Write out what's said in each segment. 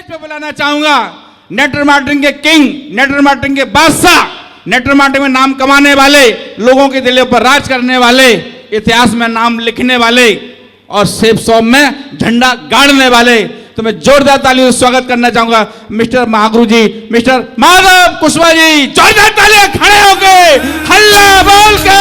Stage पे बुलाना चाहूंगा नेटवर्क मार्केटिंग के किंग, नेटवर्क मार्केटिंग के बादशाह, नेटवर्क मार्केटिंग में नाम कमाने वाले, लोगों के दिलों पर राज करने वाले, इतिहास में नाम लिखने वाले और सेब शॉप में झंडा गाड़ने वाले। तो मैं जोरदार तालियों से स्वागत करना चाहूंगा मिस्टर महागुरु जी, मिस्टर माधव कुशवाहा जी। जोरदार तालियां खड़े होके हल्ला बोल के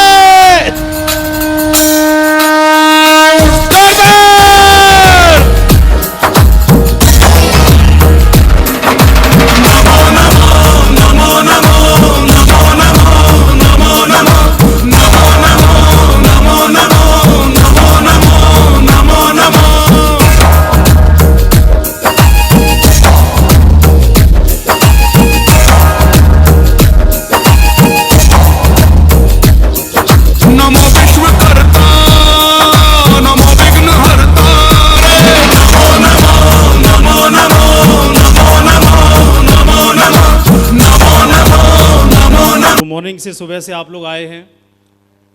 मॉर्निंग से सुबह से आप लोग आए हैं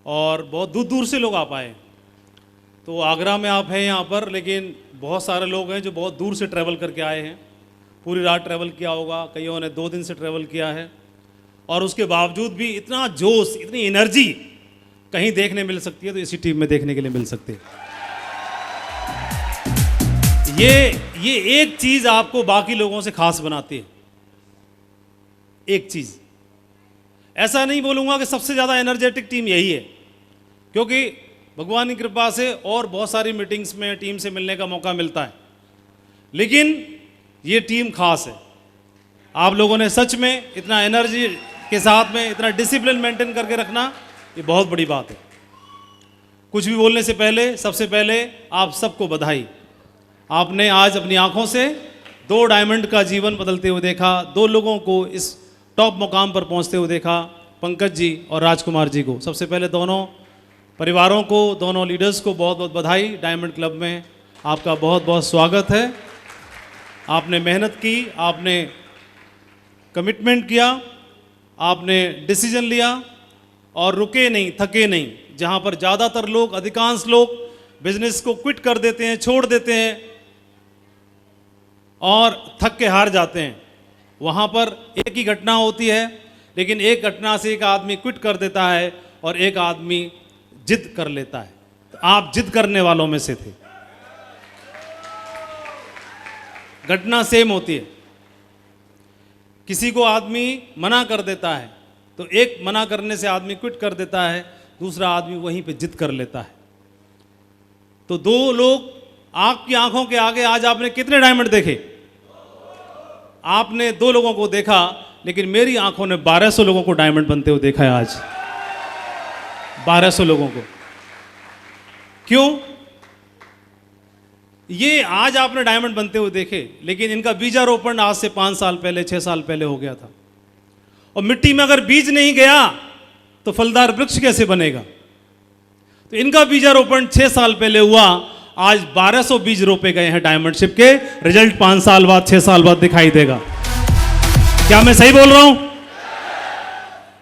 और बहुत दूर दूर से लोग आप आए। तो आगरा में आप हैं यहाँ पर, लेकिन बहुत सारे लोग हैं जो बहुत दूर से ट्रैवल करके आए हैं। पूरी रात ट्रैवल किया होगा, कईयों ने 2 दिन से ट्रैवल किया है और उसके बावजूद भी इतना जोश, इतनी एनर्जी कहीं देखने मिल सकती है तो इसी टीम में देखने के लिए मिल सकती है। ये एक चीज़ आपको बाकी लोगों से खास बनाती है। एक चीज़, ऐसा नहीं बोलूँगा कि सबसे ज़्यादा एनर्जेटिक टीम यही है, क्योंकि भगवान की कृपा से और बहुत सारी मीटिंग्स में टीम से मिलने का मौका मिलता है, लेकिन ये टीम खास है। आप लोगों ने सच में इतना एनर्जी के साथ में इतना डिसिप्लिन मेंटेन करके रखना, ये बहुत बड़ी बात है। कुछ भी बोलने से पहले सबसे पहले आप सबको बधाई। आपने आज अपनी आंखों से 2 डायमंड का जीवन बदलते हुए देखा, 2 लोगों को इस टॉप मुकाम पर पहुंचते हुए देखा, पंकज जी और राजकुमार जी को। सबसे पहले दोनों परिवारों को, दोनों लीडर्स को बहुत बहुत बधाई। डायमंड क्लब में आपका बहुत बहुत स्वागत है। आपने मेहनत की, आपने कमिटमेंट किया, आपने डिसीजन लिया और रुके नहीं, थके नहीं। जहां पर ज़्यादातर लोग, अधिकांश लोग बिजनेस को क्विट कर देते हैं, छोड़ देते हैं और थक के हार जाते हैं, वहाँ पर एक ही घटना होती है, लेकिन एक घटना से एक आदमी क्विट कर देता है और एक आदमी जिद कर लेता है। तो आप जिद करने वालों में से थे। घटना सेम होती है। किसी को आदमी मना कर देता है तो एक मना करने से आदमी क्विट कर देता है, दूसरा आदमी वहीं पे जिद कर लेता है। तो 2 लोग आपकी आंखों के आगे आज आपने कितने डायमंड देखे? आपने 2 लोगों को देखा, लेकिन मेरी आंखों ने 1200 लोगों को डायमंड बनते हुए देखा है आज। 1200 लोगों को। क्यों? ये आज आपने डायमंड बनते हुए देखे, लेकिन इनका बीजारोपण आज से 5 साल पहले, 6 साल पहले हो गया था। और मिट्टी में अगर बीज नहीं गया तो फलदार वृक्ष कैसे बनेगा? तो इनका बीजारोपण 6 साल पहले हुआ, आज 1200 बीज रोपे गए हैं डायमंडशिप के। रिजल्ट 5 साल बाद, 6 साल बाद दिखाई देगा। क्या मैं सही बोल रहा हूं?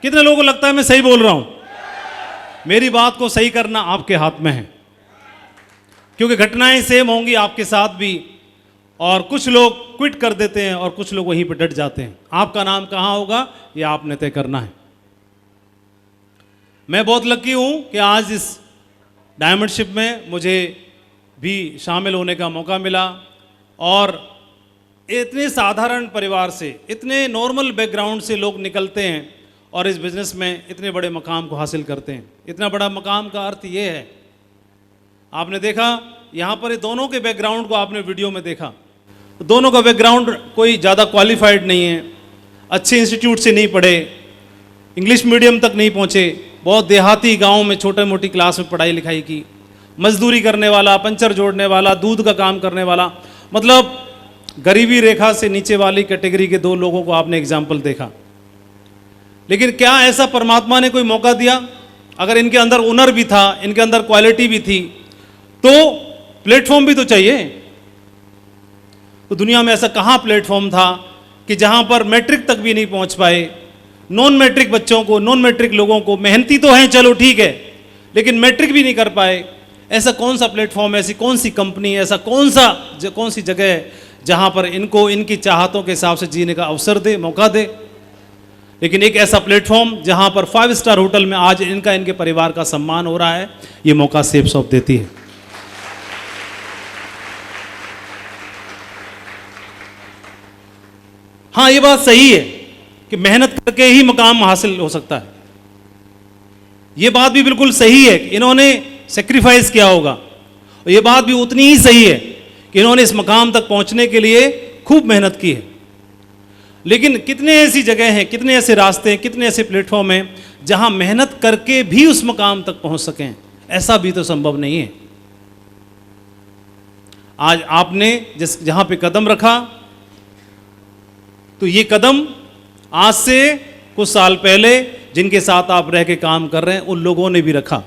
कितने लोगों को लगता है मैं सही बोल रहा हूं? मेरी बात को सही करना आपके हाथ में है, क्योंकि घटनाएं सेम होंगी आपके साथ भी। और कुछ लोग क्विट कर देते हैं और कुछ लोग वहीं पर डट जाते हैं। आपका नाम कहां होगा ये आपने तय करना है। मैं बहुत लकी हूं कि आज इस डायमंडशिप में मुझे भी शामिल होने का मौका मिला और इतने साधारण परिवार से, इतने नॉर्मल बैकग्राउंड से लोग निकलते हैं और इस बिज़नेस में इतने बड़े मकाम को हासिल करते हैं। इतना बड़ा मकाम का अर्थ ये है, आपने देखा यहाँ पर दोनों के बैकग्राउंड को आपने वीडियो में देखा। दोनों का बैकग्राउंड कोई ज़्यादा क्वालिफाइड नहीं है, अच्छे इंस्टीट्यूट से नहीं पढ़े, इंग्लिश मीडियम तक नहीं पहुँचे, बहुत देहाती गाँव में छोटे मोटी क्लास में पढ़ाई लिखाई की, मजदूरी करने वाला, पंचर जोड़ने वाला, दूध का काम करने वाला, मतलब गरीबी रेखा से नीचे वाली कैटेगरी के 2 लोगों को आपने एग्जाम्पल देखा। लेकिन क्या ऐसा परमात्मा ने कोई मौका दिया? अगर इनके अंदर हुनर भी था, इनके अंदर क्वालिटी भी थी, तो प्लेटफॉर्म भी तो चाहिए। तो दुनिया में ऐसा कहाँ प्लेटफॉर्म था कि जहाँ पर मैट्रिक तक भी नहीं पहुँच पाए, नॉन मैट्रिक बच्चों को, नॉन मैट्रिक लोगों को, मेहनती तो हैं चलो ठीक है, लेकिन मैट्रिक भी नहीं कर पाए। ऐसा कौन सा प्लेटफॉर्म, ऐसी कौन सी कंपनी, ऐसा कौन सी जगह है जहाँ पर इनको इनकी चाहतों के हिसाब से जीने का अवसर दे, मौका दे। लेकिन एक ऐसा प्लेटफॉर्म जहाँ पर 5 स्टार होटल में आज इनका, इनके परिवार का सम्मान हो रहा है, ये मौका सेफ शॉप देती है। हाँ, ये बात सही है कि मेहनत करके ही मुकाम हासिल हो सकता है। ये बात भी बिल्कुल सही है कि इन्होंने सेक्रीफाइस किया होगा, और ये बात भी उतनी ही सही है कि इन्होंने इस मकाम तक पहुंचने के लिए खूब मेहनत की है। लेकिन कितने ऐसी जगह हैं, कितने ऐसे रास्ते हैं, कितने ऐसे प्लेटफॉर्म हैं जहां मेहनत करके भी उस मकाम तक पहुंच सकें? ऐसा भी तो संभव नहीं है। आज आपने जहां पे कदम रखा, तो ये कदम आज से कुछ साल पहले जिनके साथ आप रह के काम कर रहे हैं उन लोगों ने भी रखा।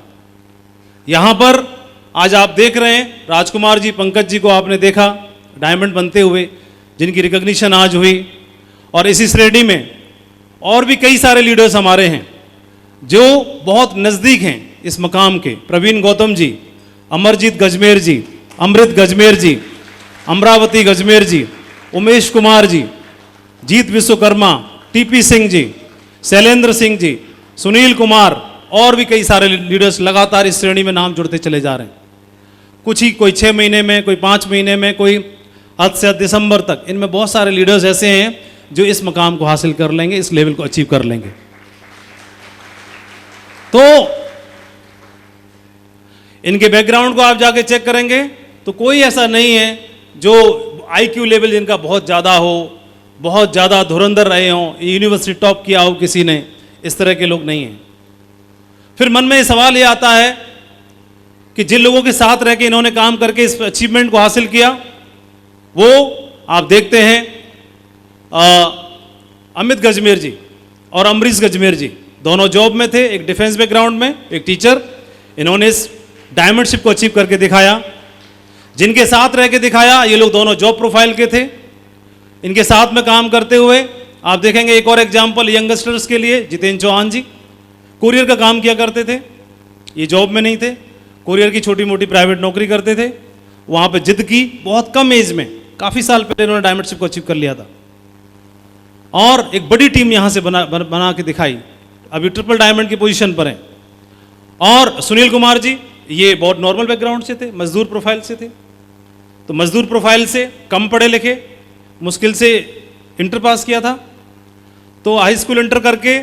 यहां पर आज आप देख रहे हैं राजकुमार जी, पंकज जी को आपने देखा डायमंड बनते हुए, जिनकी रिकॉग्निशन आज हुई। और इसी श्रेणी में और भी कई सारे लीडर्स हमारे हैं जो बहुत नज़दीक हैं इस मकाम के। प्रवीण गौतम जी, अमरजीत गजमेर जी, अमृत गजमेर जी, अमरावती गजमेर जी, उमेश कुमार जी, जीत विश्वकर्मा, टीपी सिंह जी, शैलेंद्र सिंह जी, सुनील कुमार, और भी कई सारे लीडर्स लगातार इस श्रेणी में नाम जुड़ते चले जा रहे हैं। कुछ ही, कोई 6 महीने में, कोई 5 महीने में, कोई हद से हद दिसंबर तक। इनमें बहुत सारे लीडर्स ऐसे हैं जो इस मकाम को हासिल कर लेंगे, इस लेवल को अचीव कर लेंगे। तो इनके बैकग्राउंड को आप जाके चेक करेंगे तो कोई ऐसा नहीं है जो आईक्यू लेवल जिनका बहुत ज़्यादा हो, बहुत ज़्यादा धुरंधर रहे हों, यूनिवर्सिटी टॉप किया हो किसी ने, इस तरह के लोग नहीं हैं। फिर मन में सवाल ये आता है कि जिन लोगों के साथ रह के इन्होंने काम करके इस अचीवमेंट को हासिल किया, वो आप देखते हैं अमित गजमेर जी और अमरीश गजमेर जी, दोनों जॉब में थे, एक डिफेंस बैकग्राउंड में, एक टीचर। इन्होंने इस डायमंडशिप को अचीव करके दिखाया। जिनके साथ रह के दिखाया, ये लोग दोनों जॉब प्रोफाइल के थे। इनके साथ में काम करते हुए आप देखेंगे एक और एग्जाम्पल यंगस्टर्स के लिए, जितेंद्र चौहान जी कुरियर का काम किया करते थे, ये जॉब में नहीं थे, कुरियर की छोटी मोटी प्राइवेट नौकरी करते थे। वहाँ पे जिद की, बहुत कम एज में, काफ़ी साल पहले इन्होंने डायमंडशिप को अचीव कर लिया था, और एक बड़ी टीम यहाँ से बना के दिखाई। अभी ट्रिपल डायमंड की पोजीशन पर हैं। और सुनील कुमार जी, ये बहुत नॉर्मल बैकग्राउंड से थे, मजदूर प्रोफाइल से थे। तो मजदूर प्रोफाइल से, कम पढ़े लिखे, मुश्किल से इंटर पास किया था, तो हाई स्कूल इंटर करके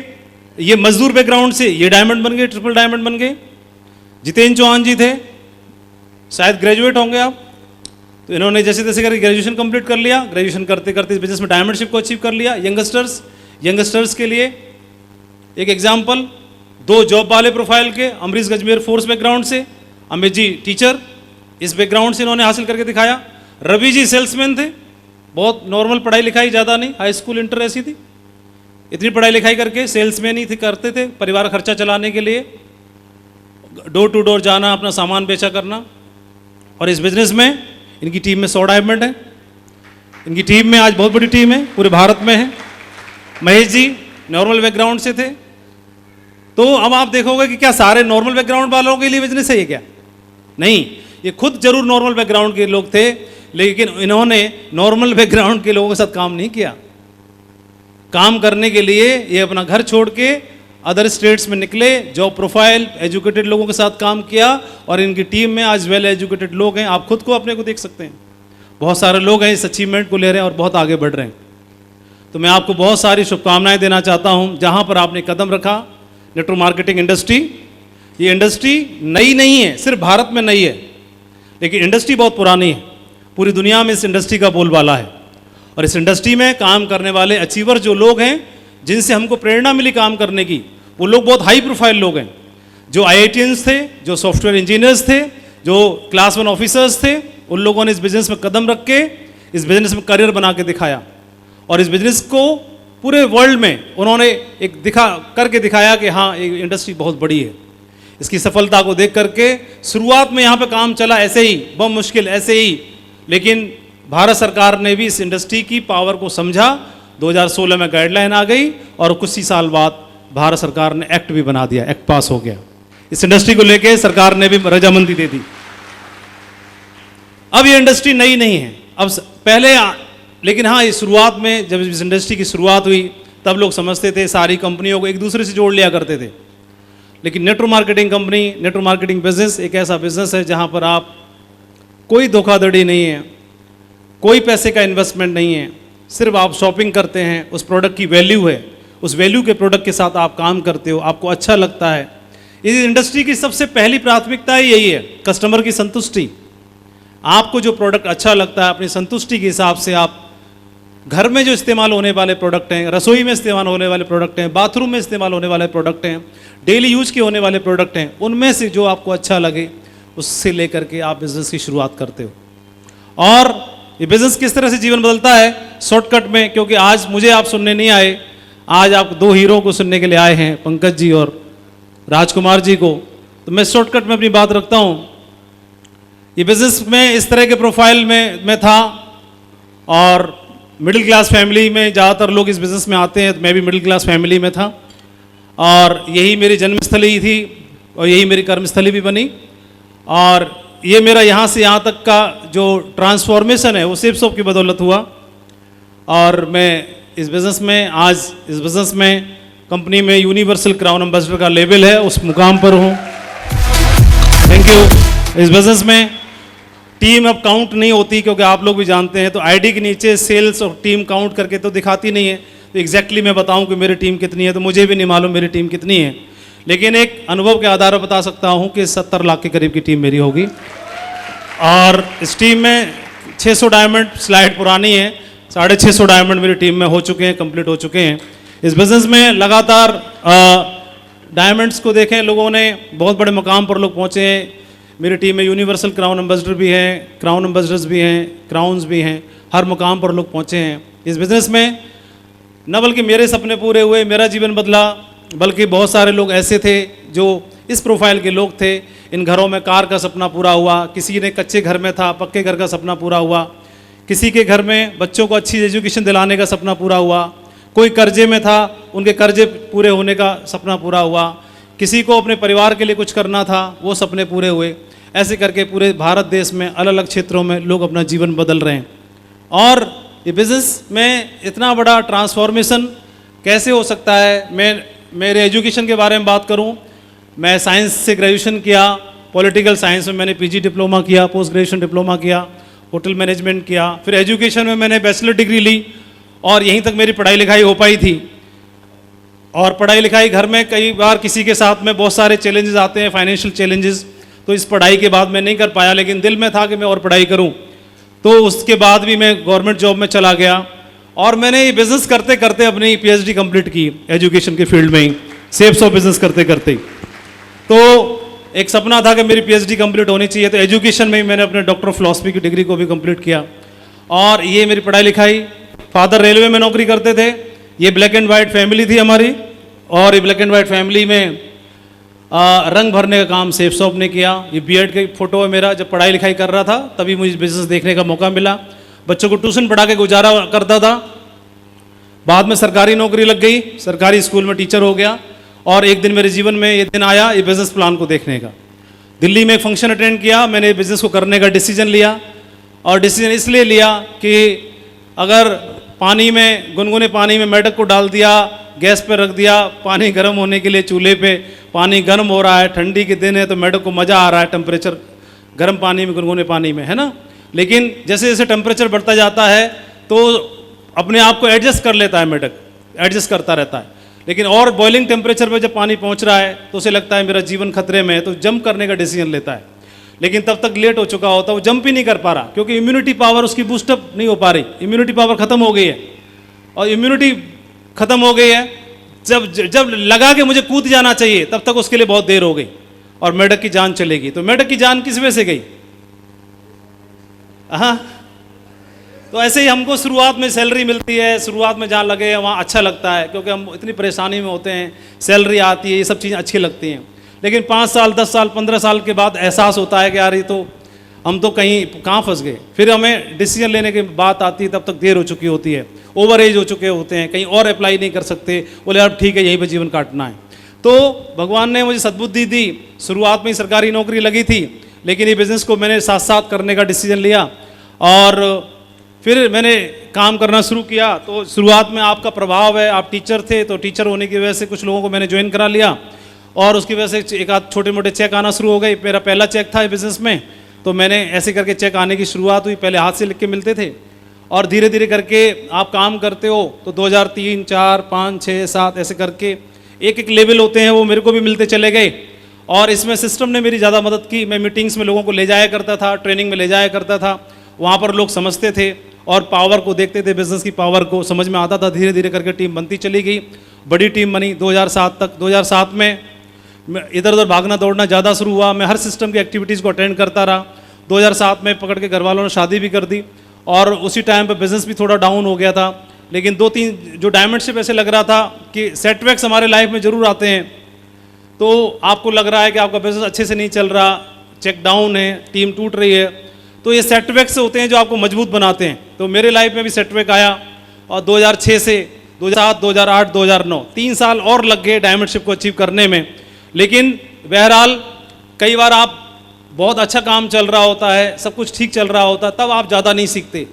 ये मजदूर बैकग्राउंड से ये डायमंड बन गए, ट्रिपल डायमंड बन गए। जितेंद्र चौहान जी थे, शायद ग्रेजुएट होंगे आप, तो इन्होंने जैसे तैसे करके ग्रेजुएशन कंप्लीट कर लिया। ग्रेजुएशन करते करते इस बिजनेस में डायमंडशिप को अचीव कर लिया। यंगस्टर्स के लिए एक एग्जाम्पल, 2 जॉब वाले प्रोफाइल के, अमरीश गजमेर फोर्स बैकग्राउंड से, अमित जी टीचर, इस बैकग्राउंड से इन्होंने हासिल करके दिखाया। रवि जी सेल्समैन थे, बहुत नॉर्मल पढ़ाई लिखाई, ज़्यादा नहीं, हाई स्कूल इंटर ऐसी थी, इतनी पढ़ाई लिखाई करके सेल्समैन ही थे, करते थे परिवार खर्चा चलाने के लिए, डोर टू डोर जाना, अपना सामान बेचा करना। और इस बिजनेस में इनकी टीम में 100 डायमंड है। इनकी टीम में आज बहुत बड़ी टीम है, पूरे भारत में है। महेश जी नॉर्मल बैकग्राउंड से थे। तो अब आप देखोगे कि क्या सारे नॉर्मल बैकग्राउंड वालों के लिए बिजनेस है ये? क्या नहीं, ये खुद जरूर नॉर्मल बैकग्राउंड के लोग थे, लेकिन इन्होंने नॉर्मल बैकग्राउंड के लोगों के साथ काम नहीं किया। काम करने के लिए ये अपना घर छोड़ के अदर स्टेट्स में निकले, जॉब प्रोफाइल, एजुकेटेड लोगों के साथ काम किया, और इनकी टीम में आज वेल एजुकेटेड लोग हैं। आप खुद को अपने को देख सकते हैं, बहुत सारे लोग हैं इस अचीवमेंट को ले रहे हैं और बहुत आगे बढ़ रहे हैं। तो मैं आपको बहुत सारी शुभकामनाएं देना चाहता हूं, जहां पर आपने कदम रखा। नेटवर्क मार्केटिंग इंडस्ट्री, ये इंडस्ट्री नई नहीं है, सिर्फ भारत में नई है, लेकिन इंडस्ट्री बहुत पुरानी है। पूरी दुनिया में इस इंडस्ट्री का बोलबाला है, और इस इंडस्ट्री में काम करने वाले अचीवर जो लोग हैं, जिनसे हमको प्रेरणा मिली काम करने की, वो लोग बहुत हाई प्रोफाइल लोग हैं। जो IITians थे, जो सॉफ्टवेयर इंजीनियर्स थे, जो क्लास 1 ऑफिसर्स थे, उन लोगों ने इस बिजनेस में कदम रख के इस बिजनेस में करियर बना के दिखाया, और इस बिजनेस को पूरे वर्ल्ड में उन्होंने एक करके दिखाया कि हाँ, ये इंडस्ट्री बहुत बड़ी है। इसकी सफलता को देख करके शुरुआत में यहाँ पे काम चला ऐसे ही, बहुत मुश्किल ऐसे ही, लेकिन भारत सरकार ने भी इस इंडस्ट्री की पावर को समझा। 2016 में गाइडलाइन आ गई, और कुछ ही साल बाद भारत सरकार ने एक्ट भी बना दिया, एक्ट पास हो गया। इस इंडस्ट्री को लेके सरकार ने भी रजामंदी दे दी। अब ये इंडस्ट्री नई नहीं है। अब पहले लेकिन हाँ, इस शुरुआत में जब इस इंडस्ट्री की शुरुआत हुई तब लोग समझते थे सारी कंपनियों को एक दूसरे से जोड़ लिया करते थे। लेकिन network marketing company, network marketing business एक ऐसा बिजनेस है जहाँ पर आप कोई धोखाधड़ी नहीं है, कोई पैसे का इन्वेस्टमेंट नहीं है, सिर्फ आप शॉपिंग करते हैं, उस प्रोडक्ट की वैल्यू है, उस वैल्यू के प्रोडक्ट के साथ आप काम करते हो, आपको अच्छा लगता है। इस इंडस्ट्री की सबसे पहली प्राथमिकता ही यही है, कस्टमर की संतुष्टि। आपको जो प्रोडक्ट अच्छा लगता है, अपनी संतुष्टि के हिसाब से आप घर में जो इस्तेमाल होने वाले प्रोडक्ट हैं, रसोई में इस्तेमाल होने वाले प्रोडक्ट हैं, बाथरूम में इस्तेमाल होने वाले प्रोडक्ट हैं, डेली यूज के होने वाले प्रोडक्ट हैं, उनमें से जो आपको अच्छा लगे उससे लेकर के आप बिज़नेस की शुरुआत करते हो। और ये बिज़नेस किस तरह से जीवन बदलता है, शॉर्टकट में, क्योंकि आज मुझे आप सुनने नहीं आए, आज आप दो हीरो को सुनने के लिए आए हैं, पंकज जी और राजकुमार जी को, तो मैं शॉर्टकट में अपनी बात रखता हूँ। ये बिज़नेस में इस तरह के प्रोफाइल में मैं था और मिडिल क्लास फैमिली में ज़्यादातर लोग इस बिज़नेस में आते हैं, तो मैं भी मिडिल क्लास फैमिली में था और यही मेरी जन्मस्थली थी और यही मेरी कर्मस्थली भी बनी। और ये मेरा यहाँ से यहाँ तक का जो ट्रांसफॉर्मेशन है वो सेफ शॉप की बदौलत हुआ। और मैं इस बिज़नेस में, आज इस बिज़नेस में कंपनी में यूनिवर्सल क्राउन एम्बेसडर का लेवल है, उस मुकाम पर हूँ। Thank you. इस बिज़नेस में टीम अब काउंट नहीं होती, क्योंकि आप लोग भी जानते हैं, तो आईडी के नीचे सेल्स और टीम काउंट करके तो दिखाती नहीं है। तो एग्जैक्टली मैं बताऊं कि मेरी टीम कितनी है तो मुझे भी नहीं मालूम मेरी टीम कितनी है, लेकिन एक अनुभव के आधार पर बता सकता हूं कि 70 लाख के करीब की टीम मेरी होगी। और इस टीम में 600 डायमंड, स्लाइड पुरानी है, 650 डायमंड मेरी टीम में हो चुके हैं, कंप्लीट हो चुके हैं। इस बिज़नेस में लगातार डायमंड्स को देखें, लोगों ने बहुत बड़े मुकाम पर लोग पहुँचे हैं। मेरी टीम में यूनिवर्सल क्राउन एम्बेसडर भी हैं, क्राउन एम्बेसडर्स भी हैं, क्राउन्स भी हैं, हर मुकाम पर लोग पहुँचे हैं। इस बिज़नेस में न बल्कि मेरे सपने पूरे हुए, मेरा जीवन बदला, बल्कि बहुत सारे लोग ऐसे थे जो इस प्रोफाइल के लोग थे। इन घरों में कार का सपना पूरा हुआ, किसी ने कच्चे घर में था, पक्के घर का सपना पूरा हुआ, किसी के घर में बच्चों को अच्छी एजुकेशन दिलाने का सपना पूरा हुआ, कोई कर्जे में था, उनके कर्जे पूरे होने का सपना पूरा हुआ, किसी को अपने परिवार के लिए कुछ करना था, वो सपने पूरे हुए। ऐसे करके पूरे भारत देश में अलग अलग क्षेत्रों में लोग अपना जीवन बदल रहे हैं। और ये बिज़नेस में इतना बड़ा ट्रांसफॉर्मेशन कैसे हो सकता है? मैं मेरे एजुकेशन के बारे में बात करूं, मैं साइंस से ग्रेजुएशन किया, पॉलिटिकल साइंस में मैंने पीजी डिप्लोमा किया, पोस्ट ग्रेजुएशन डिप्लोमा किया, होटल मैनेजमेंट किया, फिर एजुकेशन में मैंने बैचलर डिग्री ली और यहीं तक मेरी पढ़ाई लिखाई हो पाई थी। और पढ़ाई लिखाई घर में कई बार किसी के साथ में बहुत सारे चैलेंजेस आते हैं, फाइनेंशियल चैलेंजेस, तो इस पढ़ाई के बाद मैं नहीं कर पाया, लेकिन दिल में था कि मैं और पढ़ाई करूं। तो उसके बाद भी मैं गवर्नमेंट जॉब में चला गया और मैंने ये बिज़नेस करते करते अपनी पीएचडी कंप्लीट की एजुकेशन के फील्ड में ही, सेफ्स ऑफ बिज़नेस करते करते। तो एक सपना था कि मेरी पीएचडी कंप्लीट होनी चाहिए, तो एजुकेशन में ही मैंने अपने डॉक्टर ऑफ फिलॉसफी की डिग्री को भी कंप्लीट किया। और ये मेरी पढ़ाई लिखाई, फादर रेलवे में नौकरी करते थे, ये ब्लैक एंड वाइट फैमिली थी हमारी, और ये ब्लैक एंड वाइट फैमिली में रंग भरने का काम सेफ शॉप ने किया। ये बीएड का फोटो है मेरा, जब पढ़ाई लिखाई कर रहा था तभी मुझे बिजनेस देखने का मौका मिला। बच्चों को ट्यूशन पढ़ा के गुजारा करता था, बाद में सरकारी नौकरी लग गई, सरकारी स्कूल में टीचर हो गया। और एक दिन मेरे जीवन में ये दिन आया ये बिज़नेस प्लान को देखने का। दिल्ली में एक फंक्शन अटेंड किया, मैंने बिज़नेस को करने का डिसीजन लिया। और डिसीजन इसलिए लिया कि अगर पानी में, गुनगुने पानी में मेढक को डाल दिया, गैस पे रख दिया, पानी गर्म होने के लिए चूल्हे पे, पानी गर्म हो रहा है, ठंडी के दिन है तो मेढक को मज़ा आ रहा है टेम्परेचर गर्म पानी में, गुनगुने पानी में, है ना। लेकिन जैसे जैसे टेम्परेचर बढ़ता जाता है तो अपने आप को एडजस्ट कर लेता है, मेढक एडजस्ट करता रहता है। लेकिन और बॉइलिंग टेम्परेचर पर जब पानी पहुंच रहा है तो उसे लगता है मेरा जीवन खतरे में है, तो जंप करने का डिसीजन लेता है। लेकिन तब तक लेट हो चुका होता है, वो जंप ही नहीं कर पा रहा, क्योंकि इम्यूनिटी पावर उसकी बूस्टअप नहीं हो पा रही, इम्यूनिटी पावर खत्म हो गई है। और इम्यूनिटी खत्म हो गई है, जब जब लगा कि मुझे कूद जाना चाहिए तब तक उसके लिए बहुत देर हो गई और मेढक की जान चलेगी। तो मेढक की जान किस वजह से गई? हाँ, तो ऐसे ही हमको शुरुआत में सैलरी मिलती है, शुरुआत में जहाँ लगे वहाँ अच्छा लगता है, क्योंकि हम इतनी परेशानी में होते हैं, सैलरी आती है, ये सब चीज़ें अच्छी लगती हैं। लेकिन 5 साल 10 साल 15 साल के बाद एहसास होता है कि यार ये तो हम तो कहीं कहाँ फंस गए। फिर हमें डिसीजन लेने की बात आती है, तब तक देर हो चुकी होती है, ओवर एज हो चुके होते हैं, कहीं और अप्लाई नहीं कर सकते, बोले यार ठीक है यहीं पर जीवन काटना है। तो भगवान ने मुझे सद्बुद्धि दी, शुरुआत में ही सरकारी नौकरी लगी थी, लेकिन ये बिज़नेस को मैंने साथ साथ करने का डिसीजन लिया। और फिर मैंने काम करना शुरू किया। तो शुरुआत में आपका प्रभाव है, आप टीचर थे तो टीचर होने की वजह से कुछ लोगों को मैंने ज्वाइन करा लिया और उसकी वजह से एक आध छोटे मोटे चेक आना शुरू हो गए। मेरा पहला चेक था बिजनेस में, तो मैंने ऐसे करके चेक आने की शुरुआत हुई। पहले हाथ से लिख के मिलते थे और धीरे धीरे करके आप काम करते हो तो 2003, 4, 5, 6, 7 ऐसे करके एक एक लेवल होते हैं वो मेरे को भी मिलते चले गए। और इसमें सिस्टम ने मेरी ज़्यादा मदद की। मैं मीटिंग्स में लोगों को ले जाया करता था, ट्रेनिंग में ले जाया करता था, वहाँ पर लोग समझते थे और पावर को देखते थे, बिजनेस की पावर को समझ में आता था। धीरे धीरे करके टीम बनती चली गई, बड़ी टीम बनी 2007 तक। 2007 में इधर उधर भागना दौड़ना ज़्यादा शुरू हुआ। मैं हर सिस्टम की एक्टिविटीज़ को अटेंड करता रहा। 2007 में पकड़ के घर वालों ने शादी भी कर दी और उसी टाइम पे बिजनेस भी थोड़ा डाउन हो गया था। लेकिन 2-3 जो डायमंडशिप ऐसे लग रहा था कि सेटबैक्स हमारे लाइफ में ज़रूर आते हैं। तो आपको लग रहा है कि आपका बिजनेस अच्छे से नहीं चल रहा, चेक डाउन है, टीम टूट रही है, तो ये सेटबैक्स होते हैं जो आपको मजबूत बनाते हैं। तो मेरे लाइफ में भी सेटबैक आया और 2006 से 2007, 2008, 2009 3 साल और लग गए डायमंडशिप को अचीव करने में। लेकिन बहरहाल कई बार आप बहुत अच्छा काम चल रहा होता है, सब कुछ ठीक चल रहा होता है, तब आप ज़्यादा नहीं सीखते।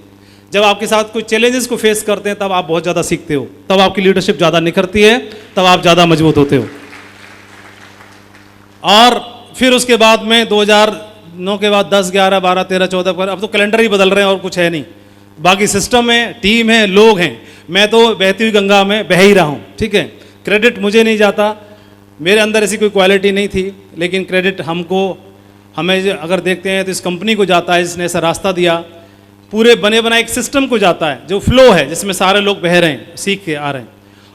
जब आपके साथ कोई चैलेंजेस को फेस करते हैं तब आप बहुत ज़्यादा सीखते हो, तब आपकी लीडरशिप ज़्यादा निखरती है, तब आप ज़्यादा मजबूत होते हो। और फिर उसके बाद में 2009 के बाद 10, 11, 12, 13, 14 पर अब तो कैलेंडर ही बदल रहे हैं और कुछ है नहीं। बाकी सिस्टम है, टीम है, लोग हैं। मैं तो बहती हुई गंगा में बह ही रहा हूँ, ठीक है। क्रेडिट मुझे नहीं जाता, मेरे अंदर ऐसी कोई क्वालिटी नहीं थी, लेकिन क्रेडिट हमें अगर देखते हैं तो इस कंपनी को जाता है जिसने ऐसा रास्ता दिया। पूरे बने बनाए एक सिस्टम को जाता है जो फ्लो है, जिसमें सारे लोग बह रहे हैं, सीख के आ रहे हैं।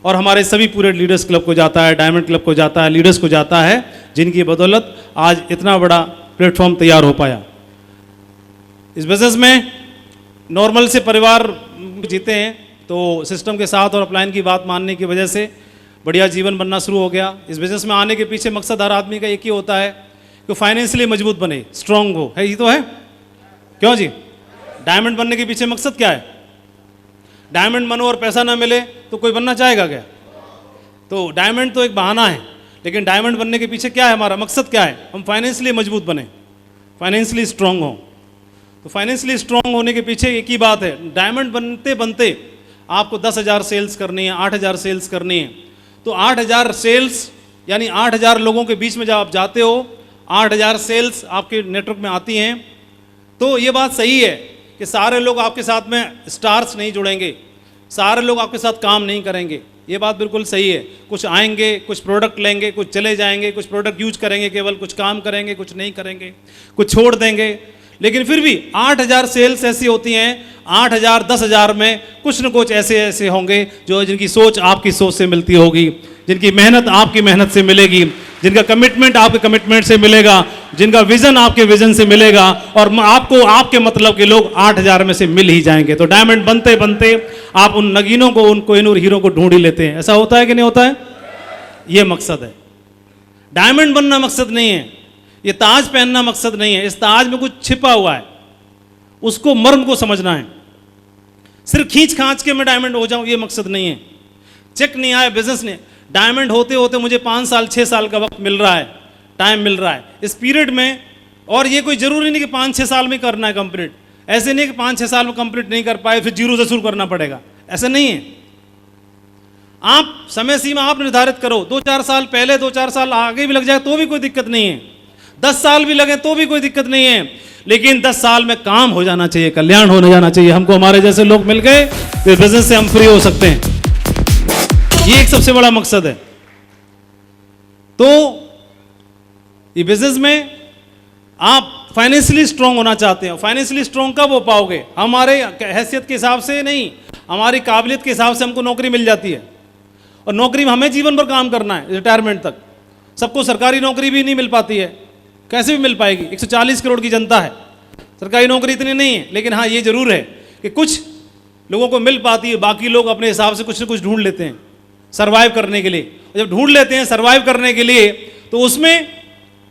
और हमारे सभी पूरे लीडर्स क्लब को जाता है, डायमंड क्लब को जाता है, लीडर्स को जाता है, जिनकी बदौलत आज इतना बड़ा प्लेटफॉर्म तैयार हो पाया। इस बिजनेस में नॉर्मल से परिवार जीते हैं तो सिस्टम के साथ और अपलाइन की बात मानने की वजह से बढ़िया जीवन बनना शुरू हो गया। इस बिजनेस में आने के पीछे मकसद हर आदमी का एक ही होता है कि फाइनेंशियली मजबूत बने, स्ट्रांग हो, है, ये तो है। क्यों जी? डायमंड बनने के पीछे मकसद क्या है? डायमंड बनो और पैसा ना मिले तो कोई बनना चाहेगा क्या? तो डायमंड तो एक बहाना है, लेकिन डायमंड बनने के पीछे क्या है, हमारा मकसद क्या है? हम फाइनेंशियली मजबूत बने, फाइनेंशियली स्ट्रांग हो। तो फाइनेंशियली स्ट्रांग होने के पीछे एक ही बात है, डायमंड बनते बनते आपको 10,000 सेल्स करनी है, 8,000 सेल्स करनी है। तो 8,000 सेल्स यानी 8,000 लोगों के बीच में जब आप जाते हो, 8,000 सेल्स आपके नेटवर्क में आती हैं, तो ये बात सही है कि सारे लोग आपके साथ में स्टार्स नहीं जुड़ेंगे, सारे लोग आपके साथ काम नहीं करेंगे। ये बात बिल्कुल सही है। कुछ आएंगे, कुछ प्रोडक्ट लेंगे, कुछ चले जाएंगे, कुछ प्रोडक्ट यूज करेंगे केवल, कुछ काम करेंगे, कुछ नहीं करेंगे, कुछ छोड़ देंगे। लेकिन फिर भी 8,000 सेल्स ऐसी होती हैं, 8,000, 10,000 में कुछ न कुछ ऐसे ऐसे होंगे जो जिनकी सोच आपकी सोच से मिलती होगी, जिनकी मेहनत आपकी मेहनत से मिलेगी, जिनका कमिटमेंट आपके कमिटमेंट से मिलेगा, जिनका विजन आपके विजन से मिलेगा, और आपको आपके मतलब के लोग 8,000 में से मिल ही जाएंगे। तो डायमंड बनते बनते आप उन नगीनों को, उन कोहिनूर हीरो को ढूंढ ही लेते हैं। ऐसा होता है कि नहीं होता है? ये मकसद है। डायमंड बनना मकसद नहीं है, ये ताज पहनना मकसद नहीं है। इस ताज में कुछ छिपा हुआ है, उसको मर्म को समझना है। सिर्फ खींच खांच के मैं डायमंड हो जाऊं ये मकसद नहीं है। चेक नहीं आया, बिजनेस नहीं, डायमंड होते होते मुझे 5 साल 6 साल का वक्त मिल रहा है, टाइम मिल रहा है इस पीरियड में। और ये कोई जरूरी नहीं कि 5-6 साल में करना है कंप्लीट। ऐसे नहीं कि 5-6 साल में कंप्लीट नहीं कर पाए फिर जीरो से शुरू करना पड़ेगा, ऐसा नहीं है। आप समय सीमा आप निर्धारित करो, 2-4 साल पहले, 2-4 साल आगे भी लग जाए तो भी कोई दिक्कत नहीं है, 10 साल भी लगे तो भी कोई दिक्कत नहीं है। लेकिन 10 साल में काम हो जाना चाहिए, कल्याण होने जाना चाहिए। हमको हमारे जैसे लोग मिल गए तो बिजनेस से हम फ्री हो सकते हैं। ये एक सबसे बड़ा मकसद है। तो ये बिजनेस में आप फाइनेंशियली स्ट्रांग होना चाहते हो। फाइनेंशियली स्ट्रांग कब हो पाओगे? हमारे हैसियत के हिसाब से नहीं, हमारी काबिलियत के हिसाब से हमको नौकरी मिल जाती है। और नौकरी में हमें जीवन भर काम करना है, रिटायरमेंट तक। सबको सरकारी नौकरी भी नहीं मिल पाती है, कैसे भी मिल पाएगी? 140 करोड़ की जनता है, सरकारी नौकरी इतनी नहीं है। लेकिन हाँ ये जरूर है कि कुछ लोगों को मिल पाती है, बाकी लोग अपने हिसाब से कुछ न कुछ ढूंढ लेते हैं सरवाइव करने के लिए। जब ढूंढ लेते हैं सरवाइव करने के लिए तो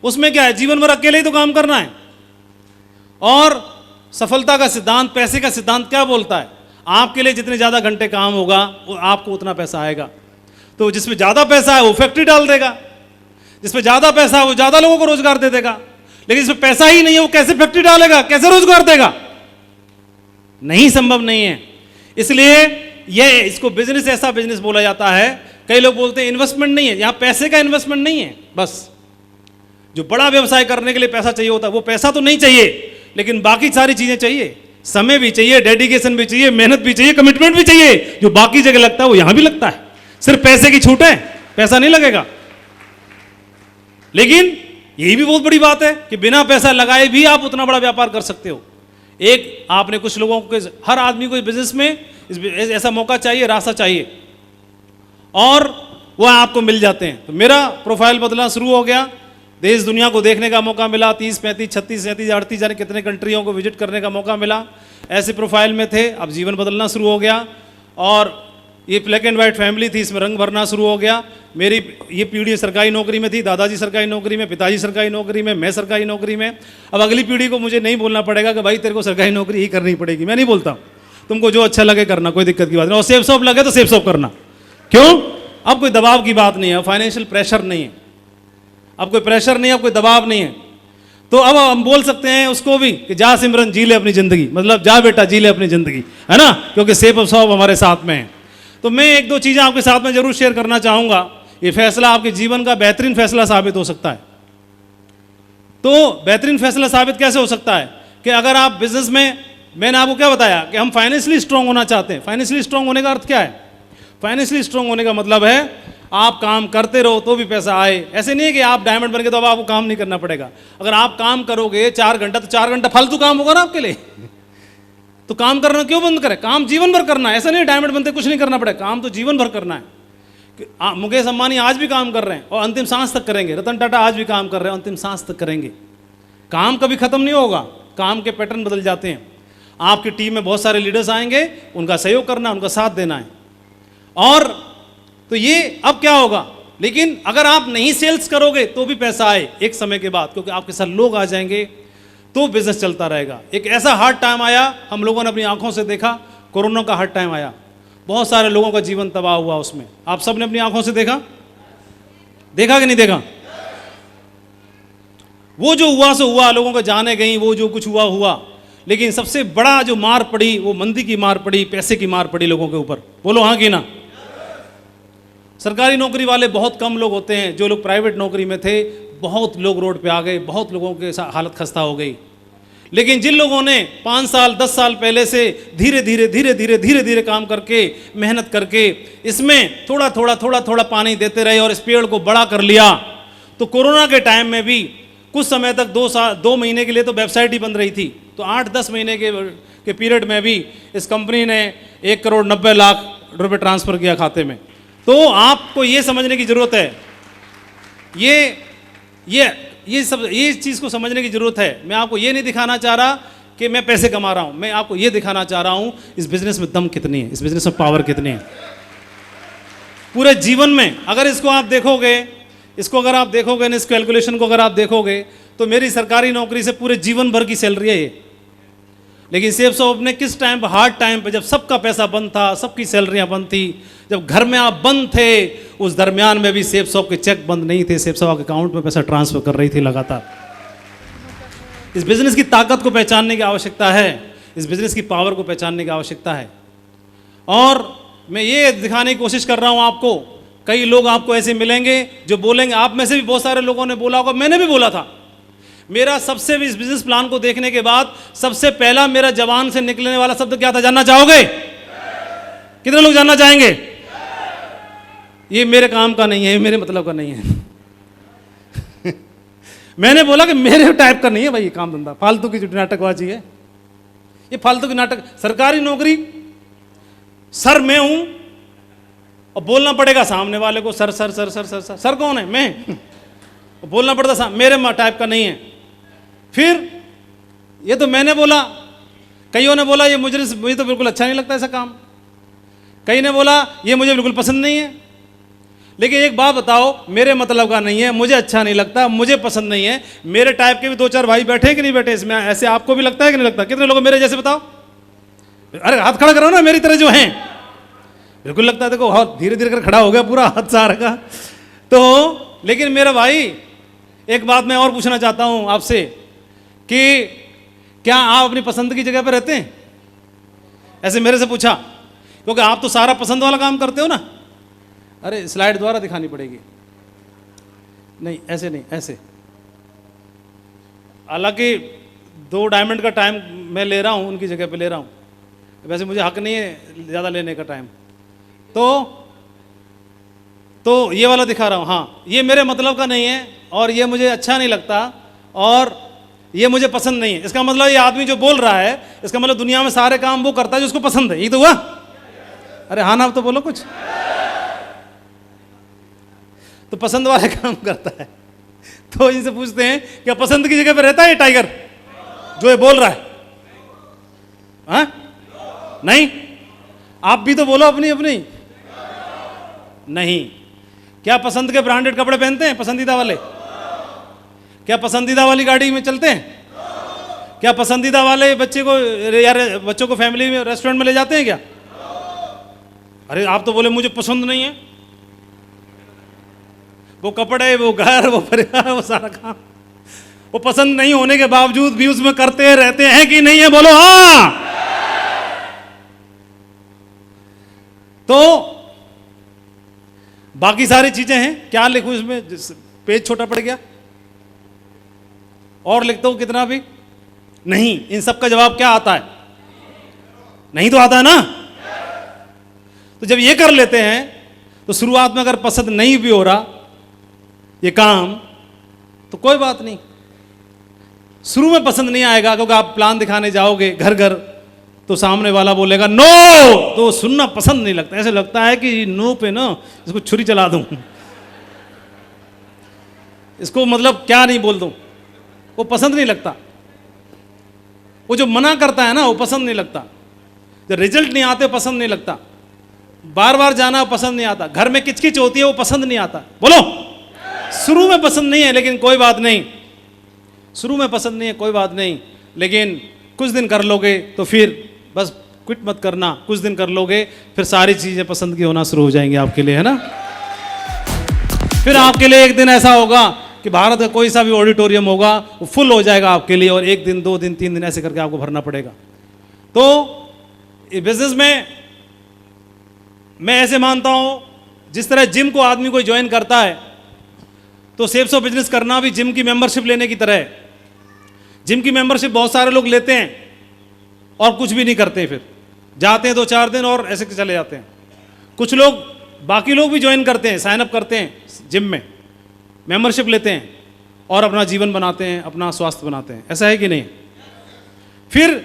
उसमें क्या है, जीवन भर अकेले ही तो काम करना है। और सफलता का सिद्धांत, पैसे का सिद्धांत क्या बोलता है? आपके लिए जितने ज़्यादा घंटे काम होगा वो आपको उतना पैसा आएगा। तो जिसमें ज़्यादा पैसा है वो फैक्ट्री डाल देगा, जिसमें ज़्यादा पैसा है वो ज़्यादा लोगों को रोजगार दे देगा। लेकिन जिसमें पैसा ही नहीं है वो कैसे फैक्ट्री डालेगा, कैसे रोजगार देगा? नहीं संभव नहीं है। इसलिए ये इसको बिजनेस, ऐसा बिजनेस बोला जाता है। कई लोग बोलते हैं इन्वेस्टमेंट नहीं है, यहां पैसे का इन्वेस्टमेंट नहीं है। बस जो बड़ा व्यवसाय करने के लिए पैसा चाहिए होता है, वो पैसा तो नहीं चाहिए, लेकिन बाकी सारी चीजें चाहिए। समय भी चाहिए, डेडिकेशन भी चाहिए, मेहनत भी चाहिए, कमिटमेंट भी चाहिए। जो बाकी जगह लगता है वो यहां भी लगता है। सिर्फ पैसे की छूट है, पैसा नहीं लगेगा। लेकिन यही भी बहुत बड़ी बात है कि बिना पैसा लगाए भी आप उतना बड़ा व्यापार कर सकते हो। एक आपने कुछ लोगों को, हर आदमी को बिजनेस में ऐसा मौका चाहिए, रास्ता चाहिए, और वह आपको मिल जाते हैं। तो मेरा प्रोफाइल बदलना शुरू हो गया, देश दुनिया को देखने का मौका मिला, 30, 35, 36, 37, 38 जाने कितने कंट्रियों को विजिट करने का मौका मिला। ऐसे प्रोफाइल में थे, अब जीवन बदलना शुरू हो गया। और ये ब्लैक एंड वाइट फैमिली थी, इसमें रंग भरना शुरू हो गया। मेरी ये पीढ़ी सरकारी नौकरी में थी, दादाजी सरकारी नौकरी में, पिताजी सरकारी नौकरी में, मैं सरकारी नौकरी में। अब अगली पीढ़ी को मुझे नहीं बोलना पड़ेगा कि भाई तेरे को सरकारी नौकरी ही करनी पड़ेगी। मैं नहीं बोलता, तुमको जो अच्छा लगे करना, कोई दिक्कत की बात नहीं। और सेफ सॉप लगे तो सेफ सॉप करना। क्यों? अब कोई दबाव की बात नहीं है, फाइनेंशियल प्रेशर नहीं है, अब कोई प्रेशर नहीं है, अब कोई दबाव नहीं है। तो अब हम बोल सकते हैं उसको भी कि जा सिमरन जी ले अपनी जिंदगी, मतलब जा बेटा जी ले अपनी जिंदगी, है ना, क्योंकि सेफ सॉप हमारे साथ में है। तो मैं एक दो चीज़ें आपके साथ में जरूर शेयर करना चाहूँगा। ये फैसला आपके जीवन का बेहतरीन फैसला साबित हो सकता है। तो बेहतरीन फैसला साबित कैसे हो सकता है कि अगर आप बिजनेस में, मैंने आपको क्या बताया कि हम फाइनेंशियली स्ट्रांग होना चाहते हैं। फाइनेंशियली स्ट्रांग होने का अर्थ क्या है? फाइनेंशियली स्ट्रांग होने का मतलब है आप काम करते रहो तो भी पैसा आए। ऐसे नहीं है कि आप डायमंड बन के तो अब आपको काम नहीं करना पड़ेगा। अगर आप काम करोगे 4 घंटा, तो 4 घंटा फालतू काम होगा ना आपके लिए। तो काम करना क्यों बंद करें? काम जीवन भर करना है। ऐसा नहीं डायमंड बनते कुछ नहीं करना पड़ेगा, काम तो जीवन भर करना है। मुकेश अंबानी आज भी काम कर रहे हैं और अंतिम सांस तक करेंगे। रतन टाटा आज भी काम कर रहे हैं, अंतिम सांस तक करेंगे। काम कभी खत्म नहीं होगा, काम के पैटर्न बदल जाते हैं। आपकी टीम में बहुत सारे लीडर्स आएंगे, उनका सहयोग करना, उनका साथ देना है। और तो ये अब क्या होगा, लेकिन अगर आप नहीं सेल्स करोगे तो भी पैसा आए एक समय के बाद, क्योंकि आपके साथ लोग आ जाएंगे तो बिजनेस चलता रहेगा। एक ऐसा हार्ड टाइम आया, हम लोगों ने अपनी आंखों से देखा, कोरोना का हार्ड टाइम आया, बहुत सारे लोगों का जीवन तबाह हुआ उसमें। आप सबने अपनी आंखों से देखा कि नहीं देखा? वो जो हुआ सो हुआ, लोगों को जाने गई, वो जो कुछ हुआ हुआ, लेकिन सबसे बड़ा जो मार पड़ी वो मंदी की मार पड़ी, पैसे की मार पड़ी लोगों के ऊपर। बोलो हाँ कि ना? सरकारी नौकरी वाले बहुत कम लोग होते हैं, जो लोग प्राइवेट नौकरी में थे बहुत लोग रोड पे आ गए, बहुत लोगों के हालत खस्ता हो गई। लेकिन जिन लोगों ने 5 साल 10 साल पहले से धीरे धीरे काम करके, मेहनत करके, इसमें थोड़ा थोड़ा पानी देते रहे और इस पेड़ को बड़ा कर लिया, तो कोरोना के टाइम में भी कुछ समय तक 2 महीने के लिए तो वेबसाइट ही बंद रही थी, तो 8-10 महीने के पीरियड में भी इस कंपनी ने 1,90,00,000 रुपए ट्रांसफर किया खाते में। तो आपको ये समझने की जरूरत है, ये चीज़ को समझने की जरूरत है। मैं आपको ये नहीं दिखाना चाह रहा कि मैं पैसे कमा रहा हूं, मैं आपको ये दिखाना चाह रहा हूं इस बिजनेस में दम कितनी है, इस बिजनेस में पावर कितनी है। पूरे जीवन में अगर इसको आप देखोगे, ना इस कैलकुलेशन को अगर आप देखोगे, तो मेरी सरकारी नौकरी से पूरे जीवन भर की सैलरी है ये। लेकिन सेफ सॉप ने किस टाइम पर, हार्ड टाइम पे, जब सबका पैसा बंद था, सबकी सैलरियां बंद थी, जब घर में आप बंद थे, उस दरमियान में भी सेफ सॉप के चेक बंद नहीं थे, सेफ सॉप अकाउंट में पैसा ट्रांसफर कर रही थी लगातार। इस बिजनेस की ताकत को पहचानने की आवश्यकता है, इस बिजनेस की पावर को पहचानने की आवश्यकता है। और मैं ये दिखाने की कोशिश कर रहा हूं आपको, कई लोग आपको ऐसे मिलेंगे जो बोलेंगे, आप में से भी बहुत सारे लोगों ने बोला होगा, मैंने भी बोला था। मेरा सबसे इस बिजनेस प्लान को देखने के बाद सबसे पहला मेरा जबान से निकलने वाला शब्द क्या था, जानना चाहोगे? कितने लोग जानना चाहेंगे? ये मेरे काम का नहीं है, ये मेरे मतलब का नहीं है। मैंने बोला कि मेरे टाइप का नहीं है भाई ये काम धंधा, फालतू की जो नाटकबाजी है, ये फालतू की नाटक। सरकारी नौकरी, सर मैं हूं और बोलना पड़ेगा सामने वाले को, sir sir sir sir sir sir, sir कौन है? मैं। बोलना पड़ता, मेरे टाइप का नहीं है। फिर ये तो मैंने बोला, कईयों ने बोला ये मुझे तो बिल्कुल अच्छा नहीं लगता ऐसा काम, कई ने बोला ये मुझे बिल्कुल पसंद नहीं है। लेकिन एक बात बताओ, मेरे मतलब का नहीं है, मुझे अच्छा नहीं लगता, मुझे पसंद नहीं है। मेरे टाइप के भी 2-4 भाई बैठे कि नहीं बैठे इसमें? ऐसे आपको भी लगता है कि नहीं लगता? कितने लोग मेरे जैसे बताओ? अरे हाथ खड़ा करो ना, मेरी तरह जो हैं। बिल्कुल लगता है, देखो हाथ धीरे धीरे कर खड़ा हो गया पूरा हाथ सारा का। तो लेकिन मेरा भाई, एक बात मैं और पूछना चाहता हूं आपसे कि क्या आप अपनी पसंद की जगह पर रहते हैं? ऐसे मेरे से पूछा, क्योंकि आप तो सारा पसंद वाला काम करते हो ना। अरे स्लाइड द्वारा दिखानी पड़ेगी, नहीं ऐसे नहीं, ऐसे। हालांकि 2 डायमंड का टाइम मैं ले रहा हूँ, उनकी जगह पे ले रहा हूँ, वैसे मुझे हक नहीं है ज़्यादा लेने का टाइम। तो ये वाला दिखा रहा हूँ। हाँ, ये मेरे मतलब का नहीं है और ये मुझे अच्छा नहीं लगता और ये मुझे पसंद नहीं है। इसका मतलब ये आदमी जो बोल रहा है, इसका मतलब दुनिया में सारे काम वो करता है जो उसको पसंद है। ये तो हुआ। अरे हाँ ना, अब तो बोलो कुछ। तो पसंद वाले काम करता है। तो इनसे पूछते हैं क्या पसंद की जगह पे रहता है ये टाइगर जो ये बोल रहा है? हाँ? नहीं? आप भी तो बोलो अपनी अपनी। नहीं। क्या पसंद के ब्रांडेड कपड़े पहनते हैं पसंदीदा वाले? क्या पसंदीदा वाली गाड़ी में चलते हैं? क्या पसंदीदा वाले बच्चों को फैमिली में रेस्टोरेंट में ले जाते हैं क्या? अरे आप तो बोले मुझे पसंद नहीं है। वो कपड़े, वो घर, वो परिवार, वो सारा काम वो पसंद नहीं होने के बावजूद भी उसमें करते रहते हैं कि नहीं है? बोलो हाँ। तो बाकी सारी चीजें हैं, क्या लिखूं इसमें? पेज छोटा पड़ गया और लिखता हूं कितना भी नहीं। इन सब का जवाब क्या आता है? नहीं तो आता है ना। तो जब ये कर लेते हैं तो शुरुआत में अगर पसंद नहीं भी हो रहा ये काम तो कोई बात नहीं। शुरू में पसंद नहीं आएगा क्योंकि आप प्लान दिखाने जाओगे घर घर तो सामने वाला बोलेगा नो, तो सुनना पसंद नहीं लगता। ऐसे लगता है कि नो पे ना इसको छुरी चला दूं, इसको मतलब क्या नहीं बोल दूं, वो पसंद नहीं लगता। वो जो मना करता है ना वो पसंद नहीं लगता। जब रिजल्ट नहीं आते पसंद नहीं लगता। बार बार जाना पसंद नहीं आता। घर में किचकिच होती है वो पसंद नहीं आता। बोलो शुरू में पसंद नहीं है लेकिन कोई बात नहीं। शुरू में पसंद नहीं है कोई बात नहीं, लेकिन कुछ दिन कर लोगे तो फिर बस क्विट मत करना। कुछ दिन कर लोगे फिर सारी चीजें पसंद की होना शुरू हो जाएंगी आपके लिए, है ना। फिर आपके लिए एक दिन ऐसा होगा कि भारत का कोई सा भी ऑडिटोरियम होगा वो फुल हो जाएगा आपके लिए, और 1 दिन 2 दिन 3 दिन ऐसे करके आपको भरना पड़ेगा। तो बिजनेस में मैं ऐसे मानता हूं जिस तरह जिम को आदमी कोई ज्वाइन करता है तो सेल्स ऑफ बिजनेस करना भी जिम की मेंबरशिप लेने की तरह है। जिम की मेंबरशिप बहुत सारे लोग लेते हैं और कुछ भी नहीं करते, फिर जाते हैं 2-4 दिन और ऐसे चले जाते हैं। कुछ लोग, बाकी लोग भी ज्वाइन करते हैं, साइन अप करते हैं जिम में, मेंबरशिप लेते हैं और अपना जीवन बनाते हैं, अपना स्वास्थ्य बनाते हैं। ऐसा है कि नहीं? फिर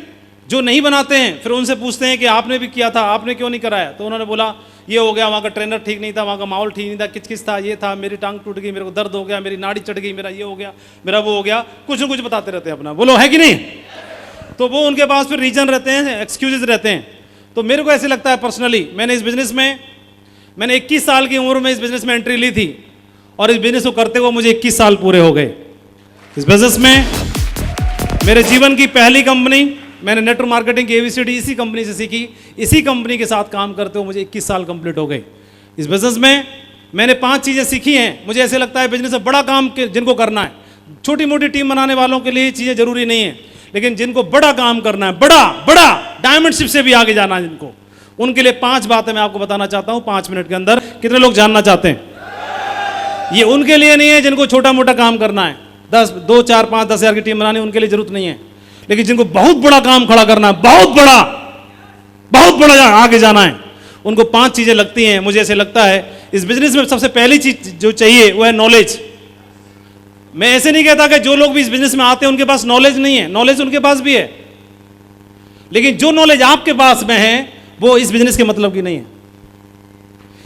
जो नहीं बनाते हैं फिर उनसे पूछते हैं कि आपने भी किया था, आपने क्यों नहीं कराया? तो उन्होंने बोला ये हो गया, वहाँ का ट्रेनर ठीक नहीं था, वहाँ का माहौल ठीक नहीं था, किच था, ये था, मेरी टांग टूट गई, मेरे को दर्द हो गया, मेरी नाड़ी चढ़ गई, मेरा ये हो गया, मेरा वो हो गया, कुछ न कुछ बताते रहते हैं अपना। बोलो है कि नहीं? तो वो उनके पास फिर रीजन रहते हैं, एक्सक्यूजेज रहते हैं। तो मेरे को ऐसे लगता है पर्सनली, मैंने 21 साल की उम्र में इस बिजनेस में एंट्री ली थी और इस बिजनेस को करते हुए मुझे 21 साल पूरे हो गए। इस बिजनेस में मेरे जीवन की पहली कंपनी, मैंने नेटवर्क मार्केटिंग की ABCD इसी कंपनी से सीखी। इसी कंपनी के साथ काम करते हुए मुझे 21 साल कंप्लीट हो गए। इस बिजनेस में मैंने 5 चीज़ें सीखी हैं। मुझे ऐसे लगता है बिजनेस में बड़ा काम जिनको करना है, छोटी मोटी टीम बनाने वालों के लिए चीज़ें जरूरी नहीं है, लेकिन जिनको बड़ा काम करना है, बड़ा डायमंडशिप से भी आगे जाना है जिनको, उनके लिए 5 बातें मैं आपको बताना चाहता हूँ 5 मिनट के अंदर। कितने लोग जानना चाहते हैं? ये उनके लिए नहीं है जिनको छोटा मोटा काम करना है, 2, 4, 5, 10 हज़ार की टीम बनानी, उनके लिए जरूरत नहीं है। लेकिन जिनको बहुत बड़ा काम खड़ा करना है, बहुत बड़ा आगे जाना है, उनको 5 चीजें लगती हैं। मुझे ऐसे लगता है इस बिजनेस में सबसे पहली चीज जो चाहिए वो है नॉलेज। मैं ऐसे नहीं कहता कि जो लोग भी इस बिजनेस में आते हैं उनके पास नॉलेज नहीं है, नॉलेज उनके पास भी है, लेकिन जो नॉलेज आपके पास में है वो इस बिजनेस के मतलब की नहीं है।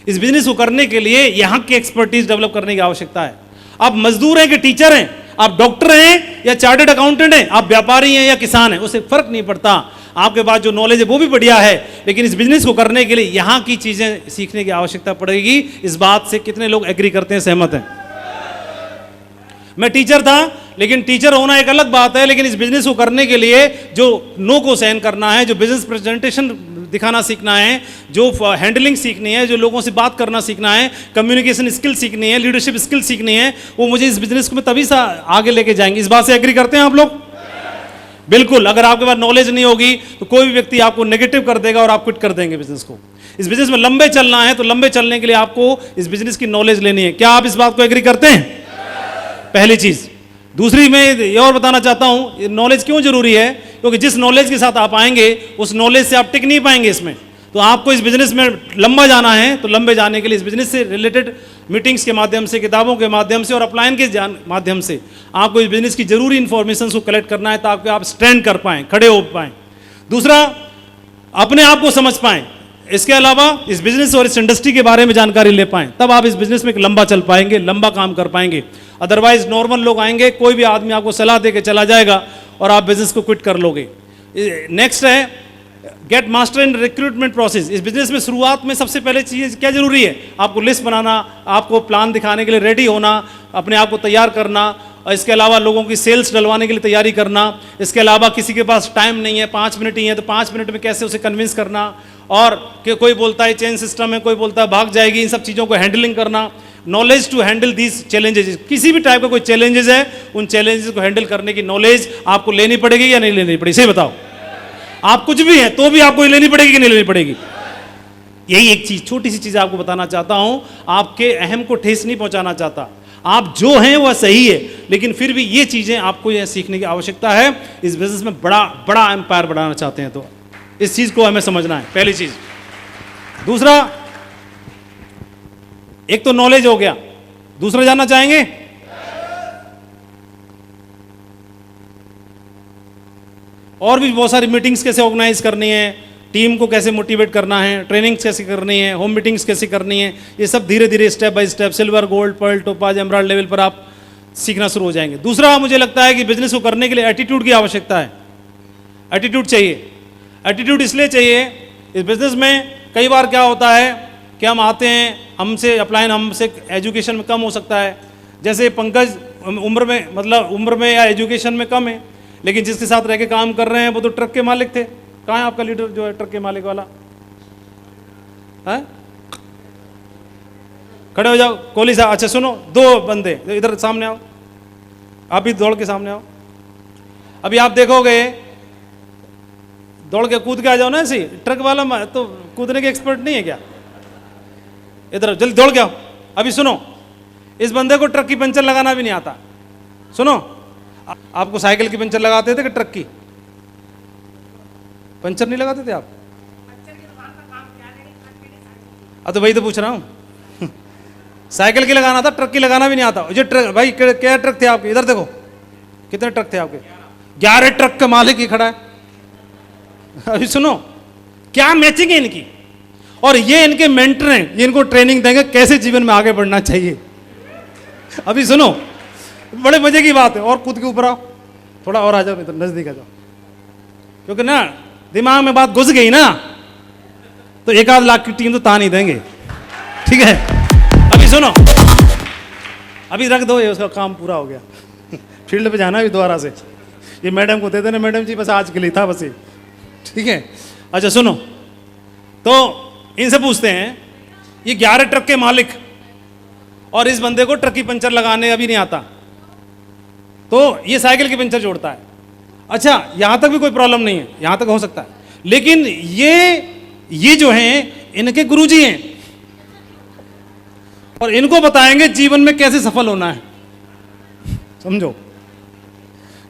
इस बिजनेस को करने के लिए यहां की एक्सपर्टीज डेवलप करने की आवश्यकता है। आप मजदूर हैं कि टीचर हैं, आप डॉक्टर हैं या चार्टर्ड अकाउंटेंट हैं, आप व्यापारी हैं या किसान हैं, उससे फर्क नहीं पड़ता। आपके पास जो नॉलेज है वो भी बढ़िया है, लेकिन इस बिजनेस को करने के लिए यहां की चीजें सीखने की आवश्यकता पड़ेगी। इस बात से कितने लोग एग्री करते हैं, सहमत हैं? मैं टीचर था, लेकिन टीचर होना एक अलग बात है, लेकिन इस बिजनेस को करने के लिए जो नो को सहन करना है, जो बिजनेस प्रेजेंटेशन दिखाना सीखना है, जो हैंडलिंग सीखनी है, जो लोगों से बात करना सीखना है, कम्युनिकेशन स्किल सीखनी है, लीडरशिप स्किल सीखनी है, वो मुझे इस बिजनेस को में तभी सा आगे लेके जाएंगे। इस बात से एग्री करते हैं आप लोग? बिल्कुल, अगर आपके पास नॉलेज नहीं होगी तो कोई भी व्यक्ति आपको नेगेटिव कर देगा और आप क्विट कर देंगे बिजनेस को। इस बिजनेस में लंबे चलना है तो लंबे चलने के लिए आपको इस बिजनेस की नॉलेज लेनी है। क्या आप इस बात को एग्री करते हैं? पहली चीज। दूसरी मैं ये और बताना चाहता हूं, नॉलेज क्यों जरूरी है, क्योंकि जिस नॉलेज के साथ आप आएंगे उस नॉलेज से आप टिक नहीं पाएंगे इसमें। तो आपको इस बिजनेस में लंबा जाना है तो लंबे जाने के लिए इस बिजनेस से रिलेटेड मीटिंग्स के माध्यम से, किताबों के माध्यम से और अपलाइन के माध्यम से आपको इस बिजनेस की जरूरी इंफॉर्मेशन को कलेक्ट करना है ताकि आप स्टैंड कर पाएं, खड़े हो पाएं। दूसरा, अपने आप को समझ पाएं। इसके अलावा इस बिजनेस और इस इंडस्ट्री के बारे में जानकारी ले पाएं, तब आप इस बिजनेस में लंबा चल पाएंगे, लंबा काम कर पाएंगे। अदरवाइज नॉर्मल लोग आएंगे, कोई भी आदमी आपको सलाह दे के चला जाएगा और आप बिजनेस को क्विट कर लोगे। नेक्स्ट है get master in recruitment process. इस बिजनेस में शुरुआत में सबसे पहले चीज़ क्या जरूरी है? आपको लिस्ट बनाना, आपको प्लान दिखाने के लिए रेडी होना, अपने आप को तैयार करना, और इसके अलावा लोगों की सेल्स डलवाने के लिए तैयारी करना। इसके अलावा किसी के पास टाइम नहीं है, 5 मिनट ही है, तो 5 मिनट में कैसे उसे कन्विंस करना, और कि कोई बोलता है चेन सिस्टम है, कोई बोलता है भाग जाएगी, इन सब चीज़ों को हैंडलिंग करना। Knowledge to handle these challenges. किसी भी टाइप का कोई चैलेंजेस है, उन चैलेंजेस को हैंडल करने की नॉलेज आपको लेनी पड़ेगी या नहीं लेनी पड़ेगी? सही बताओ। आप कुछ भी हैं तो भी आपको लेनी पड़ेगी कि नहीं लेनी पड़ेगी? यही एक चीज, छोटी सी चीज आपको बताना चाहता हूं। आपके अहम को ठेस नहीं पहुंचाना चाहता। आप जो हैं वह सही है, लेकिन फिर भी ये चीजें आपको यह सीखने की आवश्यकता है। इस बिजनेस में बड़ा बड़ा एम्पायर बढ़ाना चाहते हैं तो इस चीज को हमें समझना है, पहली चीज। दूसरा, एक तो नॉलेज हो गया, दूसरा जानना चाहेंगे और भी बहुत सारी मीटिंग्स कैसे ऑर्गेनाइज करनी है, टीम को कैसे मोटिवेट करना है, ट्रेनिंग्स कैसे करनी है, होम मीटिंग्स कैसे करनी है, ये सब धीरे धीरे step by step silver, gold, pearl, topaz, emerald level पर आप सीखना शुरू हो जाएंगे। दूसरा, मुझे लगता है कि बिजनेस को करने के लिए एटीट्यूड की आवश्यकता है। एटीट्यूड चाहिए। एटीट्यूड इसलिए चाहिए, इस बिजनेस में कई बार क्या होता है कि हम आते हैं, हमसे अपलाइन, हमसे एजुकेशन में कम हो सकता है। जैसे पंकज उम्र में, मतलब उम्र में या एजुकेशन में कम है, लेकिन जिसके साथ रह के काम कर रहे हैं वो तो ट्रक के मालिक थे। कहाँ है आपका लीडर जो है ट्रक के मालिक वाला? है? खड़े हो जाओ। कोहली साहब, अच्छा सुनो, 2 बंदे इधर सामने आओ, आप भी दौड़ के सामने आओ। अभी आप देखोगे, दौड़ के कूद के आ जाओ ना। ऐसी ट्रक वाला तो कूदने के एक्सपर्ट नहीं है क्या? इधर जल्दी दौड़ के आओ। अभी सुनो, इस बंदे को ट्रक की पंचर लगाना भी नहीं आता। सुनो, आपको साइकिल की पंचर लगाते थे कि ट्रक की? पंचर नहीं लगाते थे आप? तो वही तो पूछ रहा हूं। साइकिल की लगाना था, ट्रक की लगाना भी नहीं आता। जो ट्रक, भाई क्या ट्रक थे आपके? इधर देखो, कितने ट्रक थे आपके? 11 ट्रक का मालिक ही खड़ा है। अभी सुनो, क्या मैचिंग है इनकी। और ये इनके मेंटर हैं, ये इनको ट्रेनिंग देंगे कैसे जीवन में आगे बढ़ना चाहिए। अभी सुनो, बड़े मजे की बात है। और कूद के ऊपर आओ, थोड़ा और आ जाओ, इधर नजदीक आ जाओ, क्योंकि ना दिमाग में बात घुस गई ना तो 1 आध लाख की टीम तो तान ही देंगे। ठीक है, अभी सुनो, अभी रख दो, ये उसका काम पूरा हो गया। फील्ड पे जाना भी दोबारा से, ये मैडम को दे देना, मैडम जी बस आज के लिए था बस ये। ठीक है, अच्छा सुनो, तो इनसे पूछते हैं, ये 11 ट्रक के मालिक और इस बंदे को ट्रक की पंचर लगाने अभी नहीं आता, तो ये साइकिल की पंचर जोड़ता है। अच्छा, यहां तक भी कोई प्रॉब्लम नहीं है, यहां तक हो सकता है। लेकिन ये जो हैं इनके गुरुजी हैं और इनको बताएंगे जीवन में कैसे सफल होना है। समझो,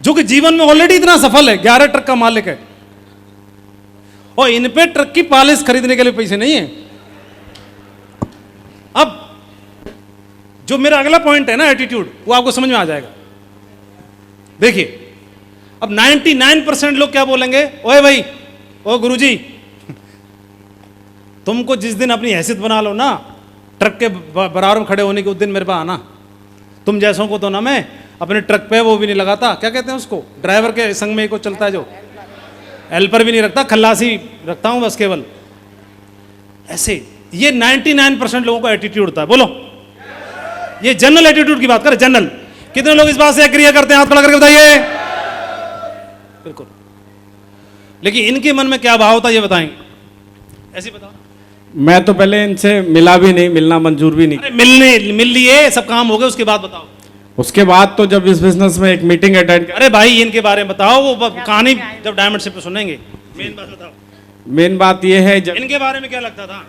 जो कि जीवन में ऑलरेडी इतना सफल है, 11 ट्रक का मालिक है, और इन पे ट्रक की पॉलिश खरीदने के लिए पैसे नहीं है। अब जो मेरा अगला पॉइंट है ना, एटीट्यूड, वो आपको समझ में आ जाएगा। देखिए, अब 99% लोग क्या बोलेंगे, ओए भाई, ओ गुरुजी, तुमको जिस दिन अपनी हैसियत बना लो ना ट्रक के बराबर में खड़े होने के, उस दिन मेरे पास आना। तुम जैसों को तो ना मैं अपने ट्रक पे वो भी नहीं लगाता, क्या कहते हैं उसको, ड्राइवर के संग में को चलता है जो, हेल्पर भी नहीं रखता, खल्लासी रखता हूं बस केवल। ऐसे ये 99% लोगों का एटीट्यूड होता है। बोलो, ये जनरल एटीट्यूड की बात करें, जनरल। कितने लोग इस बात से एग्री करते हैं? हाथ खड़ा करके बताइए। बिल्कुल। लेकिन इनके मन में क्या भाव था ये बताएंगे, ऐसे बताओ। मैं तो पहले इनसे मिला भी नहीं, मिलना मंजूर भी नहीं। अरे मिल लिए, सब काम हो गए, उसके बाद बताओ। उसके बाद तो जब इस बिजनेस में एक मीटिंग अटेंड, अरे भाई इनके बारे में बताओ, वो कहानी जब डायमंड शिप पे सुनेंगे। मेन बात बताओ, मेन बात ये है जब इनके बारे में क्या लगता था?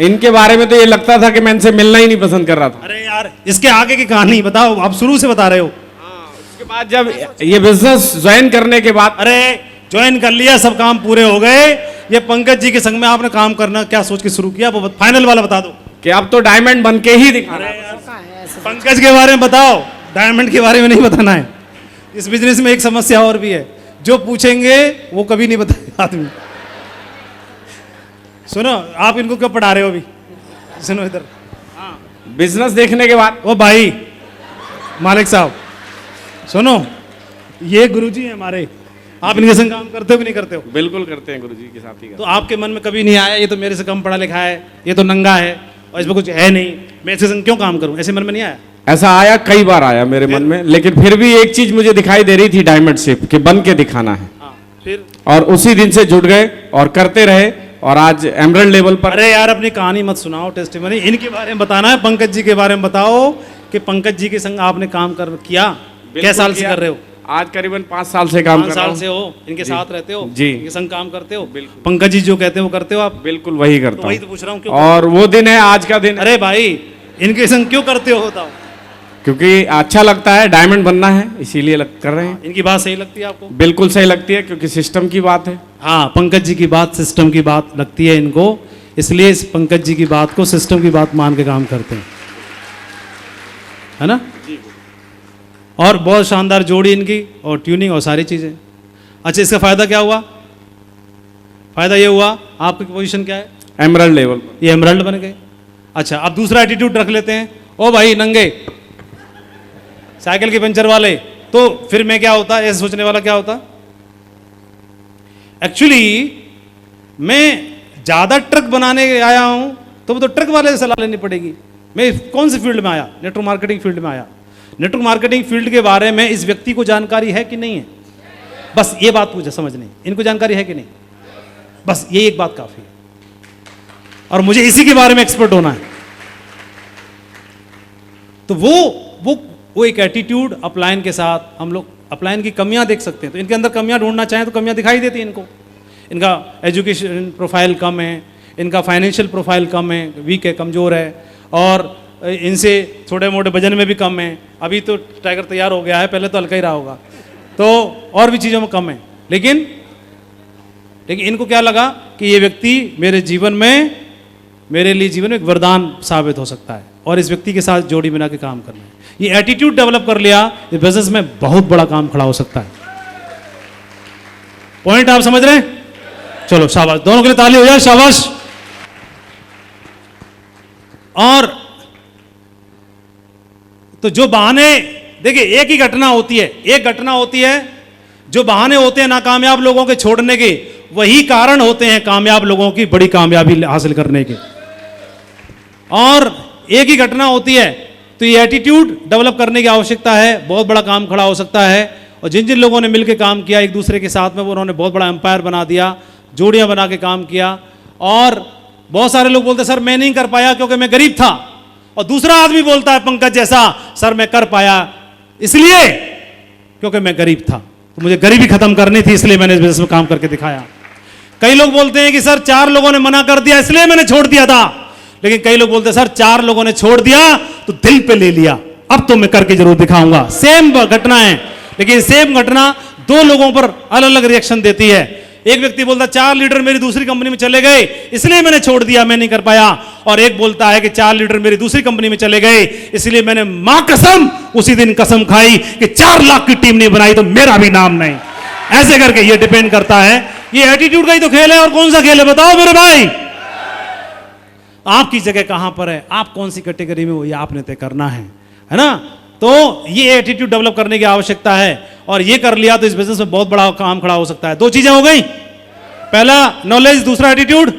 इनके बारे में तो ये लगता था कि मैं इनसे मिलना ही नहीं पसंद कर रहा था। अरे यार इसके आगे की कहानी बताओ, आप शुरू से बता रहे हो। उसके बाद जब ये बिजनेस ज्वाइन करने के बाद, अरे ज्वाइन कर लिया, सब काम पूरे हो गए, ये पंकज जी के संग में आपने काम करना क्या सोच के शुरू किया, वो फाइनल वाला बता दो। कि अब तो डायमंड बन के ही दिखा रहा है। पंकज के बारे में बताओ, डायमंड के बारे में नहीं बताना है। इस बिजनेस में एक समस्या और भी है, जो पूछेंगे वो कभी नहीं बताएगा आदमी। सुनो, आप इनको क्यों पढ़ा रहे हो अभी? सुनो इधर, बिजनेस देखने के बाद, ओ भाई मालिक साहब सुनो, ये गुरुजी हैं हमारे, आप इनके संग काम करते हो कि नहीं करते हो? बिल्कुल करते हैं गुरुजी के साथ ही तो आपके मन में कभी नहीं आया ये तो मेरे से कम पढ़ा लिखा है, ये तो नंगा है और इसमें कुछ है नहीं, मैं इसके संग क्यों काम करूं, ऐसे मन में नहीं आया? ऐसा आया, कई बार आया मेरे मन में, लेकिन फिर भी एक चीज मुझे दिखाई दे रही थी डायमंड शिप कि बन के दिखाना है। हाँ, फिर और उसी दिन से जुट गए और करते रहे और आज एमरल्ड लेवल पर। अरे यार अपनी कहानी मत सुनाओ, टेस्टिमनी इनके बारे में बताना है। पंकज जी के बारे में बताओ कि पंकज जी के संग आपने काम किया, कै साल से कर रहे हो? आज करीबन 5 साल से काम 5 कर रहा साल हूं। से हो, इनके साथ रहते हो जी। इनके संग काम करते हो, बिल्कुल। पंकज जी जो कहते हो वो करते हो आप? बिल्कुल वही तो करता वही हूं। तो पूछ रहा हूँ क्यों? और वो दिन है, आज का दिन है। अरे भाई इनके संग क्यों करते हो बताओ? क्योंकि अच्छा लगता है, डायमंड बनना है, इसीलिए कर रहे हैं। इनकी बात सही लगती है आपको? बिल्कुल सही लगती है, क्योंकि सिस्टम की बात है। हाँ, पंकज जी की बात सिस्टम की बात लगती है इनको, इसलिए इस पंकज जी की बात को सिस्टम की बात मान के काम करते हैं, है ना? और बहुत शानदार जोड़ी इनकी, और ट्यूनिंग और सारी चीजें। अच्छा, इसका फायदा क्या हुआ? फायदा ये हुआ, आपकी पोजीशन क्या है? एमरल्ड लेवल पर। ये एमरल्ड बन गए। अच्छा, अब दूसरा एटीट्यूड रख लेते हैं। ओ भाई नंगे साइकिल के पंचर वाले, तो फिर मैं क्या होता, ऐसे सोचने वाला क्या होता? एक्चुअली मैं ज्यादा ट्रक बनाने आया हूं तो वो तो ट्रक वाले से सलाह लेनी पड़ेगी। मैं कौन से फील्ड में आया? नेटवर्क मार्केटिंग फील्ड में आया। नेटवर्क मार्केटिंग फील्ड के बारे में इस व्यक्ति को जानकारी है कि नहीं है? बस ये बात मुझे समझनी, इनको जानकारी है कि नहीं, बस ये एक बात काफी है। और मुझे इसी के बारे में एक्सपर्ट होना है। तो वो एक एटीट्यूड अपलाइन के साथ हम लोग अपलाइन की कमियां देख सकते हैं। तो इनके अंदर कमियां ढूंढना चाहें तो कमियां दिखाई देती हैं इनको। इनका एजुकेशन प्रोफाइल कम है, इनका फाइनेंशियल प्रोफाइल कम है, वीक है, कमज़ोर है, और इनसे छोटे मोटे वजन में भी कम है। अभी तो टाइगर तैयार हो गया है, पहले तो हल्का ही रहा होगा, तो और भी चीज़ों में कम है। लेकिन इनको क्या लगा कि ये व्यक्ति मेरे लिए जीवन में एक वरदान साबित हो सकता है, और इस व्यक्ति के साथ जोड़ी बना के काम करना है। ये एटीट्यूड डेवलप कर लिया, इस बिजनेस में बहुत बड़ा काम खड़ा हो सकता है। पॉइंट आप समझ रहे हैं? चलो शाबाश, दोनों के लिए ताली हो जाए, शाबाश। और तो जो बहाने, देखिए एक ही घटना होती है, जो बहाने होते हैं नाकामयाब लोगों के छोड़ने के, वही कारण होते हैं कामयाब लोगों की बड़ी कामयाबी हासिल करने के। और एक ही घटना होती है, तो ये एटीट्यूड डेवलप करने की आवश्यकता है, बहुत बड़ा काम खड़ा हो सकता है। और जिन जिन लोगों ने मिलकर काम किया एक दूसरे के साथ में, वो उन्होंने बहुत बड़ा एम्पायर बना दिया, जोड़ियां बना के काम किया। और बहुत सारे लोग बोलते सर मैं नहीं कर पाया क्योंकि मैं गरीब था, और दूसरा आदमी बोलता है पंकज जैसा, सर मैं कर पाया इसलिए क्योंकि मैं गरीब था, तो मुझे गरीबी खत्म करनी थी, इसलिए मैंने इस बिजनेस में काम करके दिखाया। कई लोग बोलते हैं कि सर 4 लोगों ने मना कर दिया इसलिए मैंने छोड़ दिया था, लेकिन कई लोग बोलते हैं सर 4 लोगों ने छोड़ दिया तो दिल पे ले लिया, अब तो मैं करके जरूर दिखाऊंगा। सेम घटना है, लेकिन सेम घटना 2 लोगों पर अलग अलग रिएक्शन देती है। एक व्यक्ति बोलता 4 लीडर मेरी दूसरी कंपनी में चले गए इसलिए मैंने छोड़ दिया, मैं नहीं कर पाया, और एक बोलता है कि 4 लीडर मेरी दूसरी कंपनी में चले गए इसलिए मैंने मां कसम उसी दिन कसम खाई कि 4 लाख की टीम नहीं बनाई तो मेरा भी नाम नहीं। ऐसे करके ये डिपेंड करता है, ये एटीट्यूड का ही तो खेल है। और कौन सा खेल है बताओ मेरे भाई? आपकी जगह कहां पर है, आप कौन सी कैटेगरी में हो, ये आपने तय करना है ना? तो ये एटीट्यूड डेवलप करने की आवश्यकता है, और ये कर लिया तो इस बिजनेस में बहुत बड़ा काम खड़ा हो सकता है। 2 चीजें हो गई, पहला नॉलेज, दूसरा एटीट्यूड,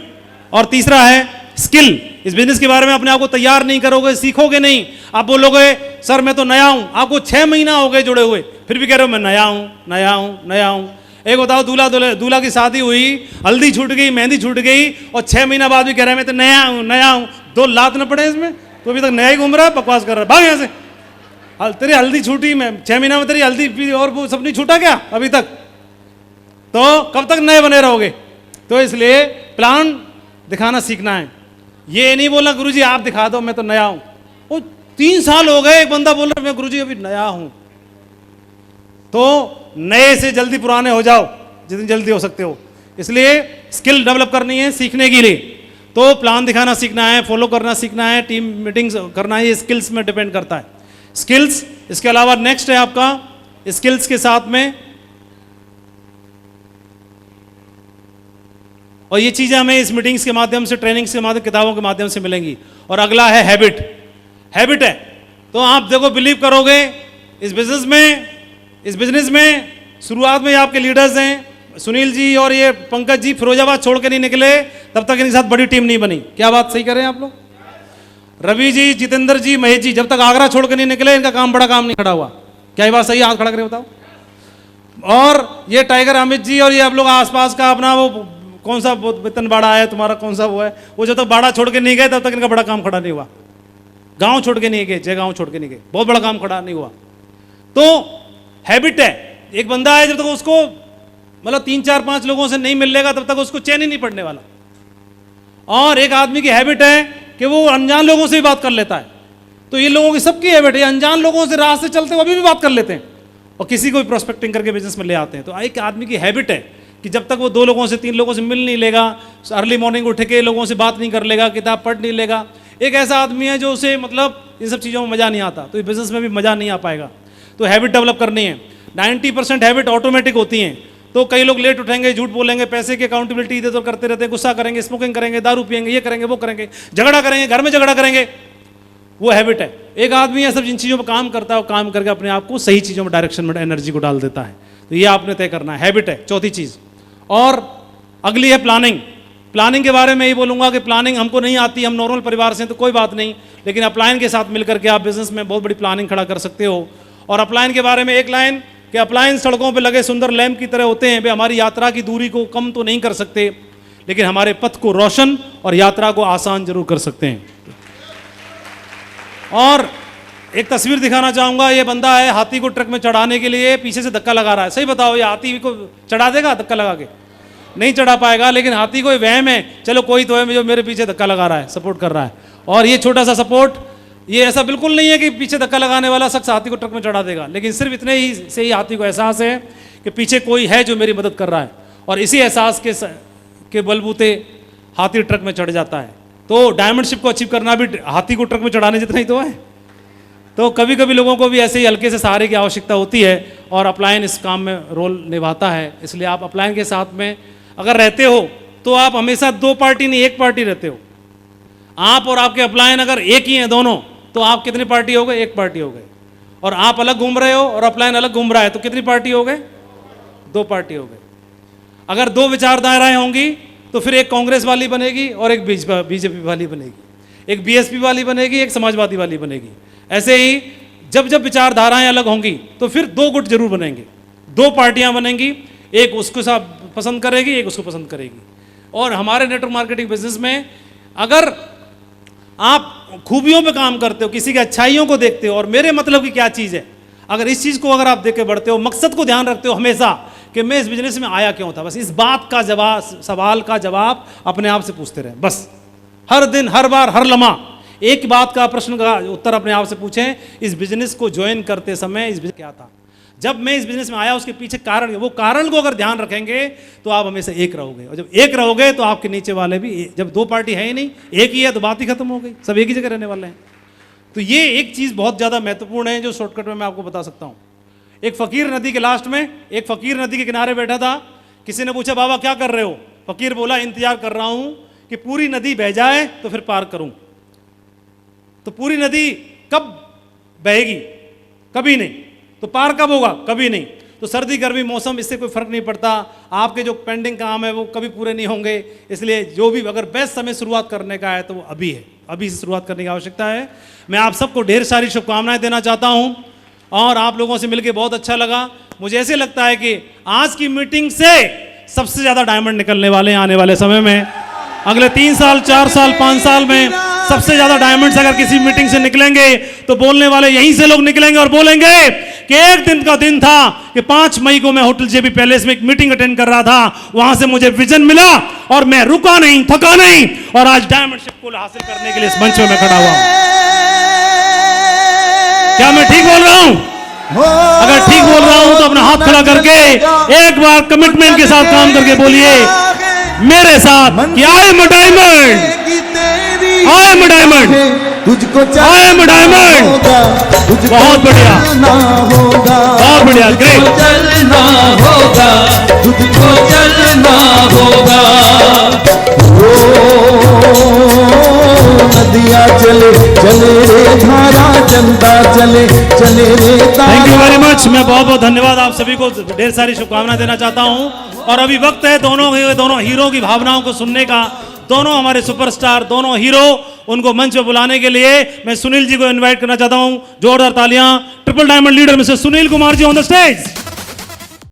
और तीसरा है स्किल। इस बिजनेस के बारे में अपने आप को तैयार नहीं करोगे, सीखोगे नहीं, आप बोलोगे सर मैं तो नया हूं, आपको 6 महीना हो गए जुड़े हुए, फिर भी कह रहे हो मैं नया हूं। एक बताओ, दूल्हा की शादी हुई, हल्दी छूट गई, मेहंदी छूट गई, और 6 महीना बाद भी कह रहे हैं मैं तो नया हूं। 2 लात न पड़े इसमें, तो अभी तक नया ही घूम रहा है, बकवास कर रहा है, भाग यहां से। तेरी हल्दी छूटी, मैं 6 महीना में तेरी हल्दी और वो सब नहीं छूटा क्या अभी तक? तो कब तक नए बने रहोगे? तो इसलिए प्लान दिखाना सीखना है। ये नहीं बोलना गुरुजी आप दिखा दो मैं तो नया हूं। वो 3 साल हो गए, एक बंदा बोल रहा मैं गुरुजी अभी नया हूं। तो नए से जल्दी पुराने हो जाओ जितनी जल्दी हो सकते हो। इसलिए स्किल डेवलप करनी है सीखने के लिए, तो प्लान दिखाना सीखना है, फॉलो करना सीखना है, टीम मीटिंग्स करना है, ये स्किल्स में डिपेंड करता है। स्किल्स, इसके अलावा नेक्स्ट है आपका स्किल्स के साथ में, और ये चीजें हमें इस मीटिंग्स के माध्यम से, ट्रेनिंग्स के माध्यम, किताबों के माध्यम से मिलेंगी। और अगला है हैबिट। हैबिट है तो आप देखो बिलीव करोगे इस बिजनेस में शुरुआत में आपके लीडर्स हैं सुनील जी और ये पंकज जी, फिरोजाबाद छोड़ के नहीं निकले तब तक इनके साथ बड़ी टीम नहीं बनी। क्या बात सही कर रहे हैं आप लोग? रवि जी, जितेंद्र जी, महेश जी, जब तक आगरा छोड़ के नहीं निकले इनका काम, बड़ा काम नहीं खड़ा हुआ। क्या ये बात सही है? हाथ खड़ा करके बताओ। और ये टाइगर अमित जी और ये आप लोग आसपास का अपना वो कौन सा वेतन बाड़ा है तुम्हारा, कौन सा वो है, वो जब तक बाड़ा छोड़ के नहीं गए तब तक इनका बड़ा काम खड़ा नहीं हुआ। गांव छोड़ के नहीं गए, जय गांव छोड़ के नहीं गए, बहुत बड़ा काम खड़ा नहीं हुआ। तो हैबिट है, एक बंदा है जब तक उसको मतलब 3 4 5 लोगों से नहीं मिल लेगा तब तक उसको चैन ही नहीं पड़ने वाला। और एक आदमी की हैबिट है कि वो अनजान लोगों से भी बात कर लेता है। तो ये लोगों की सबकी हैबिट है, अनजान लोगों से रास्ते चलते हुए अभी भी बात कर लेते हैं और किसी को भी प्रोस्पेक्टिंग करके बिजनेस में ले आते हैं। तो एक आदमी की हैबिट है कि जब तक वो 2 लोगों से 3 लोगों से मिल नहीं लेगा, अर्ली मॉर्निंग उठ के लोगों से बात नहीं कर लेगा, किताब पढ़ नहीं लेगा, एक ऐसा आदमी है जो उसे मतलब इन सब चीज़ों में मज़ा नहीं आता, तो ये बिजनेस में भी मज़ा नहीं आ पाएगा। तो हैबिट डेवलप करनी है। 90% हैबिट ऑटोमेटिक होती हैं। तो कई लोग लेट उठेंगे, झूठ बोलेंगे, पैसे की अकाउंटेबिलिटी इधर उधर करते रहते हैं, गुस्सा करेंगे, स्मोकिंग करेंगे, दारू पिएंगे, ये करेंगे, वो करेंगे, झगड़ा करेंगे, घर में झगड़ा करेंगे, वो हैबिट है। एक आदमी है सब जिन चीज़ों पर काम करता है, काम करके अपने आप को सही चीज़ों में, डायरेक्शन में, एनर्जी को डाल देता है। तो ये आपने तय करना है, हैबिट है चौथी चीज़। और अगली है प्लानिंग। प्लानिंग के बारे में ये बोलूँगा कि प्लानिंग हमको नहीं आती, हम नॉर्मल परिवार से हैं तो कोई बात नहीं, लेकिन अपलाइन के साथ मिलकर के आप बिजनेस में बहुत बड़ी प्लानिंग खड़ा कर सकते हो। और अपलाइन के बारे में एक लाइन कि अपलाइन सड़कों पे लगे सुंदर लैंप की तरह होते हैं। वे हमारी यात्रा की दूरी को कम तो नहीं कर सकते, लेकिन हमारे पथ को रोशन और यात्रा को आसान जरूर कर सकते हैं। और एक तस्वीर दिखाना चाहूँगा, ये बंदा है हाथी को ट्रक में चढ़ाने के लिए पीछे से धक्का लगा रहा है। सही बताओ, ये हाथी को चढ़ा देगा धक्का लगा के? नहीं चढ़ा पाएगा, लेकिन हाथी को वहम है चलो कोई तो है जो मेरे पीछे धक्का लगा रहा है, सपोर्ट कर रहा है। और ये छोटा सा सपोर्ट, ये ऐसा बिल्कुल नहीं है कि पीछे धक्का लगाने वाला शख्स हाथी को ट्रक में चढ़ा देगा, लेकिन सिर्फ इतने ही से ही हाथी को एहसास है कि पीछे कोई है जो मेरी मदद कर रहा है, और इसी एहसास के बलबूते हाथी ट्रक में चढ़ जाता है। तो डायमंड शिप को अचीव करना भी हाथी को ट्रक में चढ़ाने जितना ही तो है। तो कभी कभी लोगों को भी ऐसे ही हल्के से सहारे की आवश्यकता होती है, और अपलाइन इस काम में रोल निभाता है। इसलिए आप अपलाइन के साथ में अगर रहते हो तो आप हमेशा 2 पार्टी नहीं 1 पार्टी रहते हो। आप और आपके अपलाइन अगर एक ही हैं दोनों, तो आप कितनी पार्टी हो गए? 1 पार्टी हो गए। और आप अलग घूम रहे हो और अपलाइन अलग घूम रहा है, तो कितनी पार्टी हो गए? 2 पार्टी हो गए। अगर 2 विचारधाराएं होंगी तो फिर एक कांग्रेस वाली बनेगी और एक बीजेपी वाली बनेगी, एक बीएसपी वाली बनेगी, एक समाजवादी वाली बनेगी। ऐसे ही जब जब विचारधाराएं अलग होंगी तो फिर 2 गुट जरूर बनेंगे, 2 पार्टियां बनेंगी, एक उसको साथ पसंद करेगी, एक उसको पसंद करेगी। और हमारे नेटवर्क मार्केटिंग बिजनेस में अगर आप खूबियों पे काम करते हो, किसी की अच्छाइयों को देखते हो और मेरे मतलब की क्या चीज़ है, अगर इस चीज़ को अगर आप देख के बढ़ते हो, मकसद को ध्यान रखते हो हमेशा कि मैं इस बिजनेस में आया क्यों था, बस इस बात का जवाब, सवाल का जवाब अपने आप से पूछते रहे। बस हर दिन, हर बार, हर लम्हा एक बात का प्रश्न का उत्तर अपने आप से पूछें, इस बिजनेस को ज्वाइन करते समय इस बिजनेस क्या था, जब मैं इस बिजनेस में आया उसके पीछे कारण, वो कारण को अगर ध्यान रखेंगे तो आप हमेशा एक रहोगे। और जब एक रहोगे तो आपके नीचे वाले भी, जब 2 पार्टी है ही नहीं, एक ही है, तो बात ही खत्म हो गई, सब एक ही जगह रहने वाले हैं। तो ये एक चीज़ बहुत ज़्यादा महत्वपूर्ण है जो शॉर्टकट में मैं आपको बता सकता हूँ। एक फ़कीर नदी के लास्ट में, एक फ़कीर नदी के किनारे बैठा था। किसी ने पूछा बाबा क्या कर रहे हो? फ़कीर बोला इंतजार कर रहा हूँ कि पूरी नदी बह जाए तो फिर पार करूँ। तो पूरी नदी कब बहेगी? कभी नहीं। तो पार कब होगा? कभी नहीं। तो सर्दी गर्मी मौसम इससे कोई फर्क नहीं पड़ता, आपके जो पेंडिंग काम है वो कभी पूरे नहीं होंगे। इसलिए जो भी अगर बेस्ट समय शुरुआत करने का है तो वो अभी है, अभी से शुरुआत करने की आवश्यकता है। मैं आप सबको ढेर सारी शुभकामनाएं देना चाहता हूं और आप लोगों से मिलकर बहुत अच्छा लगा। मुझे ऐसे लगता है कि आज की मीटिंग से सबसे ज़्यादा डायमंड निकलने वाले हैं आने वाले समय में, अगले 3 साल, 4 साल, 5 साल में सबसे ज्यादा डायमंड्स अगर किसी मीटिंग से निकलेंगे तो बोलने वाले यहीं से लोग निकलेंगे और बोलेंगे कि एक दिन का दिन था कि 5 मई को मैं होटल जेबी पैलेस में एक मीटिंग अटेंड कर रहा था, वहां से मुझे विजन मिला और मैं रुका नहीं, थका नहीं, और आज डायमंडशिप को हासिल करने के लिए इस मंच में मैं खड़ा हुआ हूं। क्या मैं ठीक बोल रहा हूं? अगर ठीक बोल रहा हूं तो अपना हाथ खड़ा करके एक बार कमिटमेंट के साथ काम करके बोलिए मेरे साथ कि I am a diamond, I am a diamond, I am a diamond. बहुत बढ़िया, बहुत बढ़िया, ग्रेट। चलना होगा, तुझको चलना होगा। नदियाँ चले चले रे धारा, चंदा चले चले रे तारा। Thank you very much. मैं बहुत बहुत धन्यवाद आप सभी को ढेर सारी शुभकामनाएं देना चाहता हूं। और अभी वक्त है दोनों हीरो की भावनाओं को सुनने का। दोनों हमारे सुपरस्टार, दोनों हीरो, उनको मंच पे बुलाने के लिए मैं सुनील जी को इनवाइट करना चाहता हूं। जोरदार तालियां। Triple diamond leader mister Sunil Kumar ji on the stage.